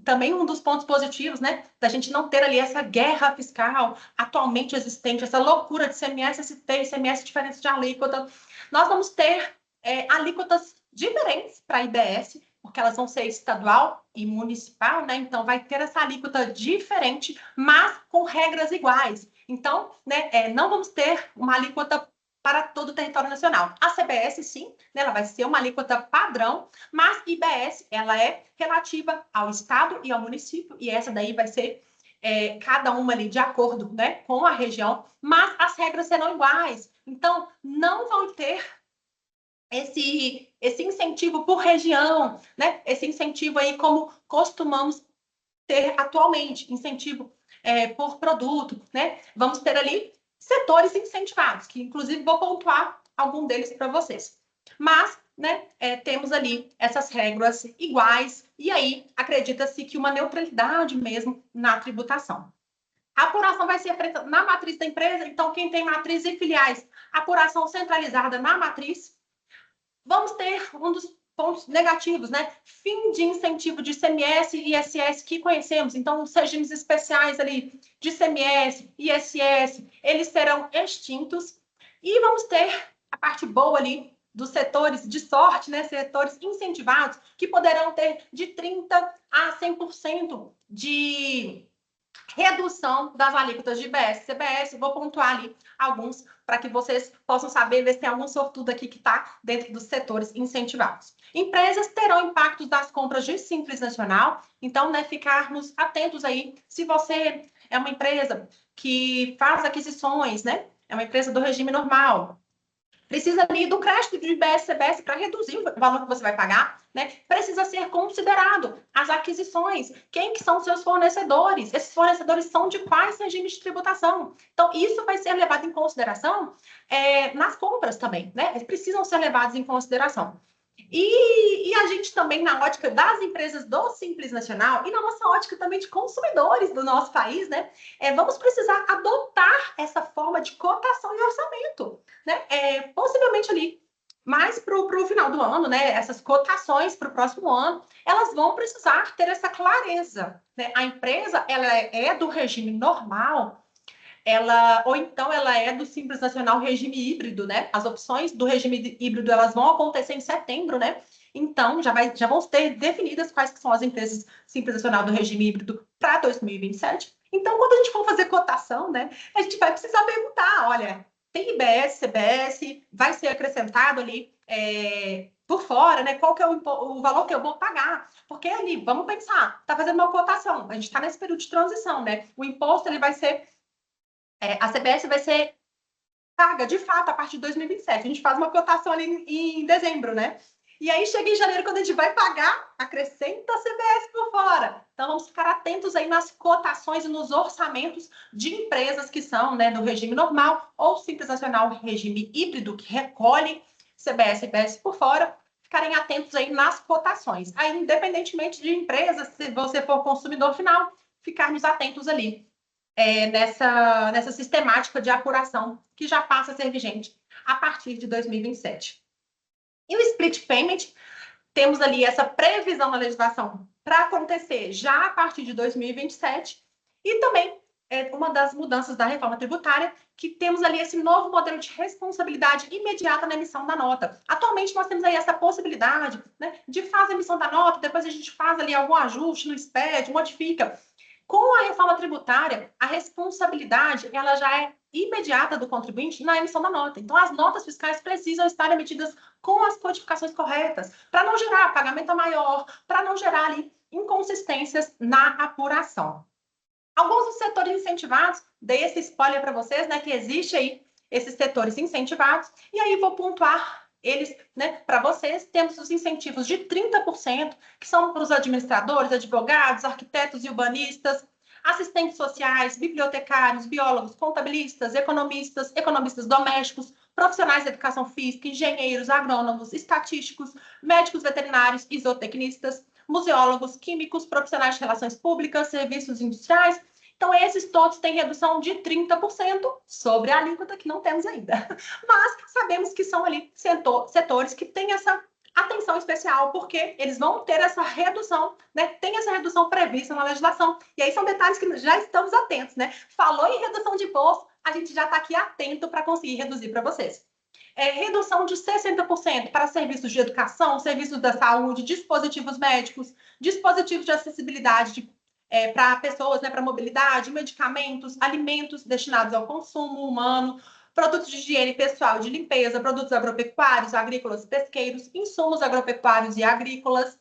também um dos pontos positivos, né? Da gente não ter ali essa guerra fiscal atualmente existente, essa loucura de CMS, ST, ICMS diferente de alíquota. Nós vamos ter alíquotas diferentes para a IBS, porque elas vão ser estadual e municipal, né? Então vai ter essa alíquota diferente, mas com regras iguais. Então, né? Não vamos ter uma alíquota para todo o território nacional. A CBS, sim, né, ela vai ser uma alíquota padrão, mas IBS, ela é relativa ao estado e ao município, e essa daí vai ser cada uma ali de acordo, né, com a região, mas as regras serão iguais. Então, não vão ter esse incentivo por região, né, esse incentivo aí como costumamos ter atualmente, incentivo por produto, né? Vamos ter ali setores incentivados, que inclusive vou pontuar algum deles para vocês. Mas, né, temos ali essas regras iguais, e aí acredita-se que uma neutralidade mesmo na tributação. A apuração vai ser feita na matriz da empresa, então quem tem matriz e filiais, apuração centralizada na matriz. Vamos ter um dos pontos negativos, né? Fim de incentivo de ICMS e ISS que conhecemos. Então, os regimes especiais ali de ICMS e ISS, eles serão extintos. E vamos ter a parte boa ali dos setores de sorte, né? Setores incentivados, que poderão ter de 30% a 100% de redução das alíquotas de IBS e CBS. Vou pontuar ali alguns para que vocês possam saber, ver se tem algum sortudo aqui que está dentro dos setores incentivados. Empresas terão impactos das compras de Simples Nacional, então, né, ficarmos atentos aí, se você é uma empresa que faz aquisições, né, é uma empresa do regime normal, precisa ali do crédito de IBS e CBS para reduzir o valor que você vai pagar, né? Precisa ser considerado as aquisições. Quem que são seus fornecedores? Esses fornecedores são de quais regimes de tributação? Então, isso vai ser levado em consideração nas compras também, né? Eles precisam ser levados em consideração. E a gente também, na ótica das empresas do Simples Nacional e na nossa ótica também de consumidores do nosso país, né? Vamos precisar adotar essa forma de cotação e orçamento, né? Possivelmente ali Mas para o final do ano, né, essas cotações para o próximo ano, elas vão precisar ter essa clareza, né? A empresa, ela é do regime normal, ou então ela é do Simples Nacional regime híbrido, né? As opções do regime híbrido, elas vão acontecer em setembro, né? Então, já vão ter definidas quais que são as empresas Simples Nacional do regime híbrido para 2027. Então, quando a gente for fazer cotação, né, a gente vai precisar perguntar, olha, tem IBS, CBS, vai ser acrescentado ali por fora, né? Qual que é o valor que eu vou pagar? Porque ali, vamos pensar, está fazendo uma cotação, a gente está nesse período de transição, né? O imposto ele vai ser, a CBS vai ser paga de fato a partir de 2027. A gente faz uma cotação ali em dezembro, né? E aí chega em janeiro, quando a gente vai pagar, acrescenta a CBS por fora. Então vamos ficar atentos aí nas cotações e nos orçamentos de empresas que são, né, do regime normal ou Simples Nacional regime híbrido, que recolhem CBS e IBS por fora. Ficarem atentos aí nas cotações. Aí, independentemente de empresas, se você for consumidor final, ficarmos atentos ali nessa sistemática de apuração que já passa a ser vigente a partir de 2027. E o split payment, temos ali essa previsão na legislação para acontecer já a partir de 2027 e também uma das mudanças da reforma tributária, que temos ali esse novo modelo de responsabilidade imediata na emissão da nota. Atualmente, nós temos aí essa possibilidade, né, de fazer a emissão da nota, depois a gente faz ali algum ajuste no SPED, modifica. Com a reforma tributária, a responsabilidade ela já é imediata do contribuinte na emissão da nota. Então, as notas fiscais precisam estar emitidas com as codificações corretas, para não gerar pagamento maior, para não gerar ali inconsistências na apuração. Alguns dos setores incentivados, dei esse spoiler para vocês, né, que existe aí esses setores incentivados, e aí vou pontuar eles, né, para vocês. Temos os incentivos de 30%, que são para os administradores, advogados, arquitetos e urbanistas, assistentes sociais, bibliotecários, biólogos, contabilistas, economistas domésticos, profissionais de educação física, engenheiros, agrônomos, estatísticos, médicos veterinários e zootecnistas, museólogos, químicos, profissionais de relações públicas, serviços industriais. Então, esses todos têm redução de 30% sobre a alíquota que não temos ainda. Mas sabemos que são ali setores que têm essa atenção especial, porque eles vão ter essa redução, né? Tem essa redução prevista na legislação. E aí são detalhes que já estamos atentos, né? Falou em redução de imposto, a gente já está aqui atento para conseguir reduzir para vocês. Redução de 60% para serviços de educação, serviços da saúde, dispositivos médicos, dispositivos de acessibilidade para pessoas, né, para mobilidade, medicamentos, alimentos destinados ao consumo humano, produtos de higiene pessoal, de limpeza, produtos agropecuários, agrícolas, pesqueiros, insumos agropecuários e agrícolas,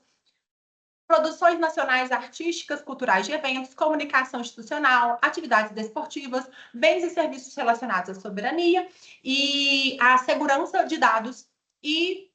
produções nacionais artísticas, culturais de eventos, comunicação institucional, atividades desportivas, bens e serviços relacionados à soberania e à segurança de dados e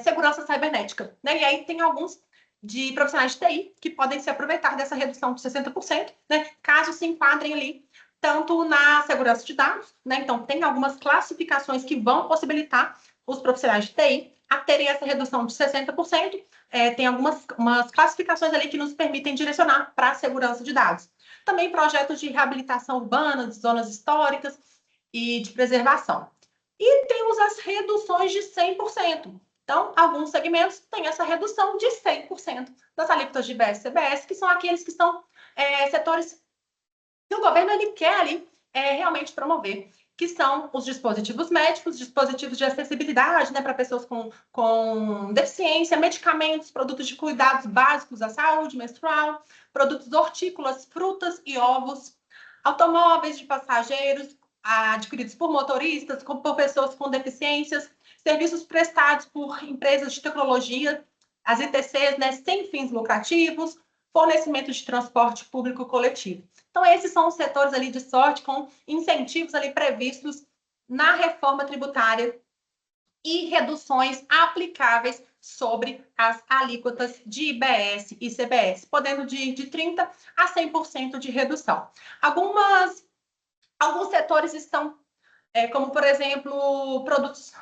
segurança cibernética, né? E aí tem alguns de profissionais de TI que podem se aproveitar dessa redução de 60%, né? Caso se enquadrem ali tanto na segurança de dados, né? Então, tem algumas classificações que vão possibilitar os profissionais de TI a terem essa redução de 60%. Tem algumas classificações ali que nos permitem direcionar para a segurança de dados. Também projetos de reabilitação urbana, de zonas históricas e de preservação. E temos as reduções de 100%. Então, alguns segmentos têm essa redução de 100% das alíquotas de IBS e CBS, que são aqueles que são setores que o governo ele quer ali realmente promover, que são os dispositivos médicos, dispositivos de acessibilidade, né, para pessoas com deficiência, medicamentos, produtos de cuidados básicos à saúde menstrual, produtos hortícolas, frutas e ovos, automóveis de passageiros adquiridos por motoristas, por pessoas com deficiências, serviços prestados por empresas de tecnologia, as ITCs, né, sem fins lucrativos, fornecimento de transporte público coletivo. Então, esses são os setores ali de sorte com incentivos ali previstos na reforma tributária e reduções aplicáveis sobre as alíquotas de IBS e CBS, podendo de 30% a 100% de redução. Alguns setores estão, como, por exemplo, produtos,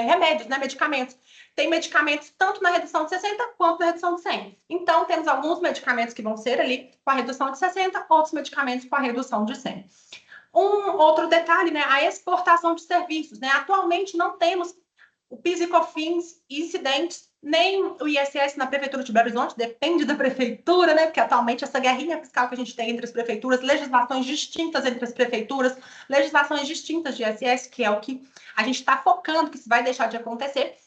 remédios, né, medicamentos. Tem medicamentos tanto na redução de 60% quanto na redução de 100%. Então, temos alguns medicamentos que vão ser ali com a redução de 60%, outros medicamentos com a redução de 100%. Um outro detalhe, né, a exportação de serviços, né? Atualmente não temos o PIS e COFINS incidentes, nem o ISS na Prefeitura de Belo Horizonte, depende da prefeitura, né? Porque atualmente essa guerrinha fiscal que a gente tem entre as prefeituras, legislações distintas entre as prefeituras, legislações distintas de ISS, que é o que a gente está focando, que isso vai deixar de acontecer.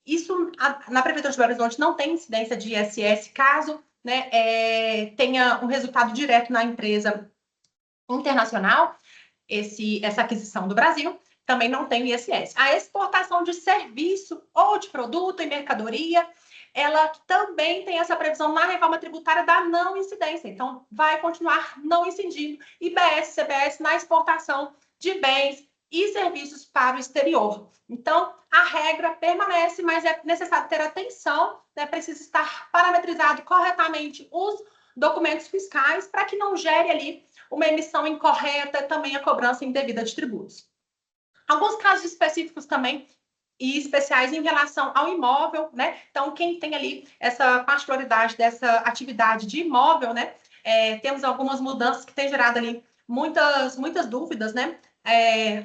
Isso, na Prefeitura de Belo Horizonte, não tem incidência de ISS, caso, né, tenha um resultado direto na empresa internacional, essa aquisição do Brasil, também não tem ISS. A exportação de serviço ou de produto e mercadoria, ela também tem essa previsão na reforma tributária da não incidência. Então, vai continuar não incidindo IBS, CBS na exportação de bens e serviços para o exterior. Então, a regra permanece, mas é necessário ter atenção, né? Precisa estar parametrizado corretamente os documentos fiscais para que não gere ali uma emissão incorreta e também a cobrança indevida de tributos. Alguns casos específicos também e especiais em relação ao imóvel, né? Então, quem tem ali essa particularidade dessa atividade de imóvel, né? Temos algumas mudanças que têm gerado ali muitas dúvidas, né?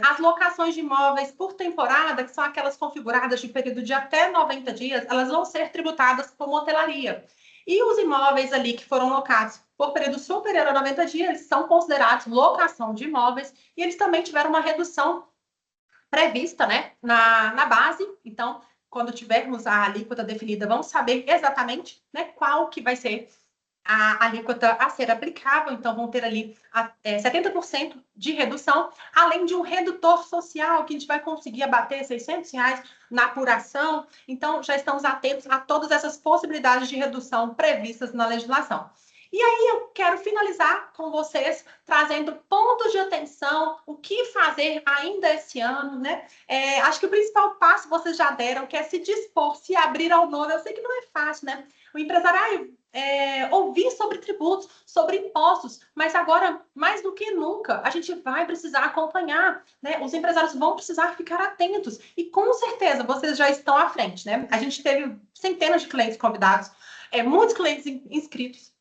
As locações de imóveis por temporada, que são aquelas configuradas de período de até 90 dias, elas vão ser tributadas como hotelaria. E os imóveis ali que foram locados por período superior a 90 dias, eles são considerados locação de imóveis e eles também tiveram uma redução prevista, né, na base. Então, quando tivermos a alíquota definida, vamos saber exatamente, né, qual que vai ser a alíquota a ser aplicável. Então, vão ter ali 70% de redução, além de um redutor social, que a gente vai conseguir abater R$600 na apuração. Então, já estamos atentos a todas essas possibilidades de redução previstas na legislação. E aí eu quero finalizar com vocês trazendo pontos de atenção, o que fazer ainda esse ano, né? Acho que o principal passo vocês já deram, que é se dispor, se abrir ao novo. Eu sei que não é fácil, né? O empresário ouvir sobre tributos, sobre impostos, mas agora, mais do que nunca, a gente vai precisar acompanhar, né? Os empresários vão precisar ficar atentos e com certeza vocês já estão à frente, né? A gente teve centenas de clientes convidados, muitos clientes inscritos,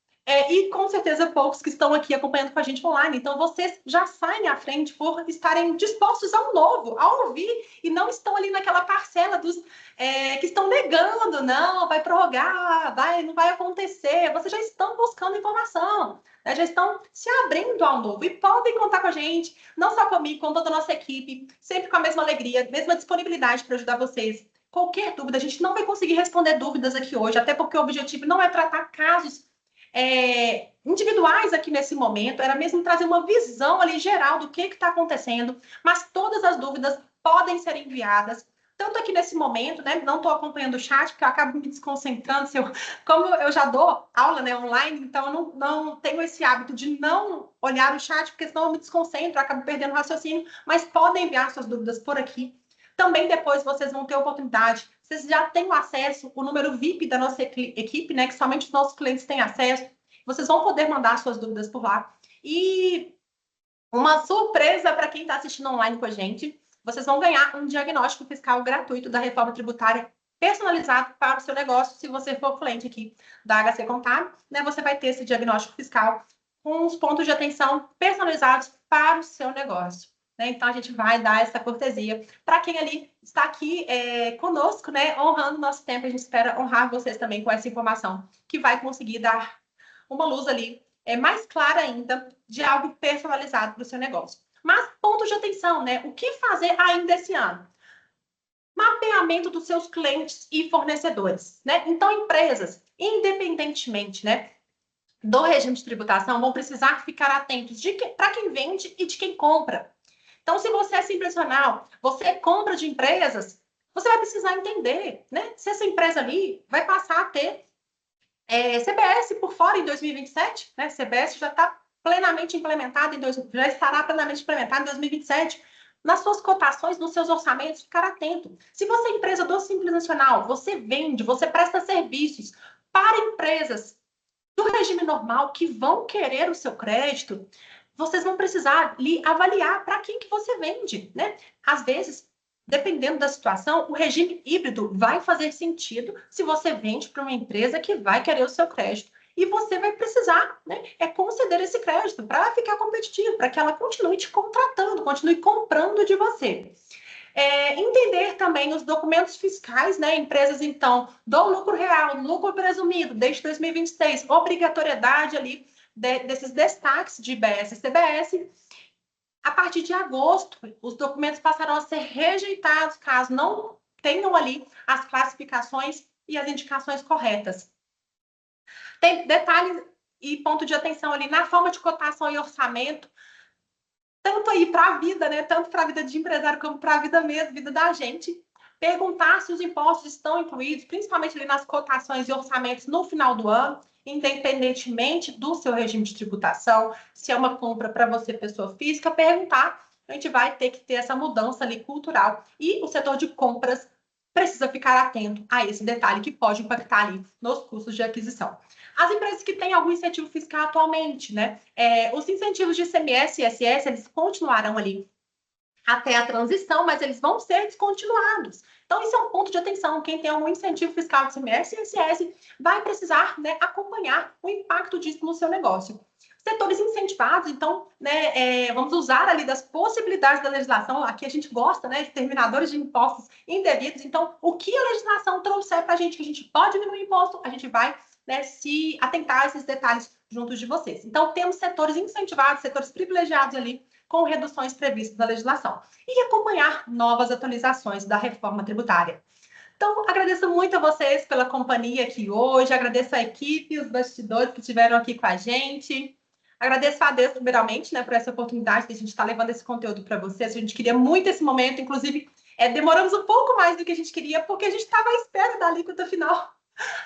e com certeza poucos que estão aqui acompanhando com a gente online. Então, vocês já saem à frente por estarem dispostos ao novo, a ouvir, e não estão ali naquela parcela dos que estão negando, não, vai prorrogar, não vai acontecer. Vocês já estão buscando informação, né? Já estão se abrindo ao novo e podem contar com a gente, não só comigo, com toda a nossa equipe, sempre com a mesma alegria, mesma disponibilidade para ajudar vocês. Qualquer dúvida, a gente não vai conseguir responder dúvidas aqui hoje, até porque o objetivo não é tratar casos individuais aqui nesse momento, era mesmo trazer uma visão ali geral do que está acontecendo, mas todas as dúvidas podem ser enviadas, tanto aqui nesse momento, né? Não estou acompanhando o chat, porque eu acabo me desconcentrando, como eu já dou aula, né, online, então eu não tenho esse hábito de não olhar o chat, porque senão eu me desconcentro, eu acabo perdendo o raciocínio, mas podem enviar suas dúvidas por aqui. Também depois vocês vão ter oportunidade, vocês já têm acesso, o número VIP da nossa equipe, né, que somente os nossos clientes têm acesso, vocês vão poder mandar suas dúvidas por lá. E uma surpresa para quem está assistindo online com a gente, vocês vão ganhar um diagnóstico fiscal gratuito da reforma tributária personalizado para o seu negócio. Se você for cliente aqui da HC Contábil, né, você vai ter esse diagnóstico fiscal com os pontos de atenção personalizados para o seu negócio. Né? Então, a gente vai dar essa cortesia para quem ali está aqui conosco, né, honrando o nosso tempo. A gente espera honrar vocês também com essa informação, que vai conseguir dar uma luz ali mais clara ainda de algo personalizado para o seu negócio. Mas pontos de atenção, né? O que fazer ainda esse ano? Mapeamento dos seus clientes e fornecedores, né? Então, empresas, independentemente, né, do regime de tributação, vão precisar ficar atentos para quem vende e de quem compra. Então, se você é simples profissional, você compra de empresas, você vai precisar entender, né, se essa empresa ali vai passar a ter CBS por fora em 2027, né? CBS já está plenamente implementado, já estará plenamente implementado em 2027. Nas suas cotações, nos seus orçamentos, ficar atento. Se você é empresa do Simples Nacional, você vende, você presta serviços para empresas do regime normal que vão querer o seu crédito, vocês vão precisar avaliar para quem que você vende, né? Às vezes, dependendo da situação, o regime híbrido vai fazer sentido se você vende para uma empresa que vai querer o seu crédito. e você vai precisar, né, conceder esse crédito para ficar competitivo, para que ela continue te contratando, continue comprando de você. Entender também os documentos fiscais, né? Empresas, então, do lucro real, lucro presumido, desde 2026, obrigatoriedade ali desses destaques de IBS e CBS. A partir de agosto, os documentos passarão a ser rejeitados caso não tenham ali as classificações e as indicações corretas. Tem detalhe e ponto de atenção ali na forma de cotação e orçamento, tanto aí para a vida, né? Tanto para a vida de empresário como para a vida mesmo, vida da gente. Perguntar se os impostos estão incluídos, principalmente ali nas cotações e orçamentos no final do ano, independentemente do seu regime de tributação, se é uma compra para você, pessoa física, perguntar, a gente vai ter que ter essa mudança ali cultural. E o setor de compras precisa ficar atento a esse detalhe que pode impactar ali nos custos de aquisição. As empresas que têm algum incentivo fiscal atualmente, né? Os incentivos de ICMS e ISS, eles continuarão ali até a transição, mas eles vão ser descontinuados. Então, isso é um ponto de atenção. Quem tem algum incentivo fiscal de ICMS e ISS vai precisar, né, acompanhar o impacto disso no seu negócio. Setores incentivados, então, né, vamos usar ali das possibilidades da legislação. Aqui a gente gosta, né, de terminadores de impostos indevidos. Então, o que a legislação trouxer para a gente, que a gente pode diminuir o imposto, a gente vai, né, se atentar a esses detalhes juntos de vocês. Então, temos setores incentivados, setores privilegiados ali, com reduções previstas na legislação. E acompanhar novas atualizações da reforma tributária. Então, agradeço muito a vocês pela companhia aqui hoje, agradeço a equipe, os bastidores que estiveram aqui com a gente. Agradeço a Deus, primeiramente, né, por essa oportunidade de a gente estar levando esse conteúdo para vocês. A gente queria muito esse momento, inclusive, demoramos um pouco mais do que a gente queria, porque a gente estava à espera da alíquota final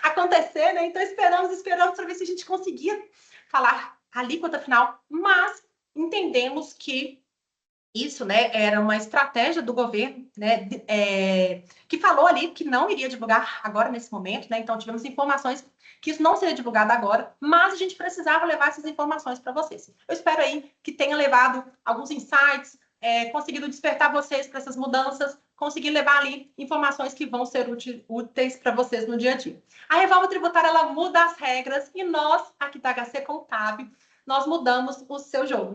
acontecer, né? Então, esperamos para ver se a gente conseguia falar a alíquota final, mas entendemos que isso, né, era uma estratégia do governo, né, que falou ali que não iria divulgar agora nesse momento, né? Então tivemos informações que isso não seria divulgado agora, mas a gente precisava levar essas informações para vocês. Eu espero aí que tenha levado alguns insights, conseguido despertar vocês para essas mudanças, conseguir levar ali informações que vão ser úteis para vocês no dia a dia. A reforma tributária, ela muda as regras e nós, aqui da HC Contábil, nós mudamos o seu jogo.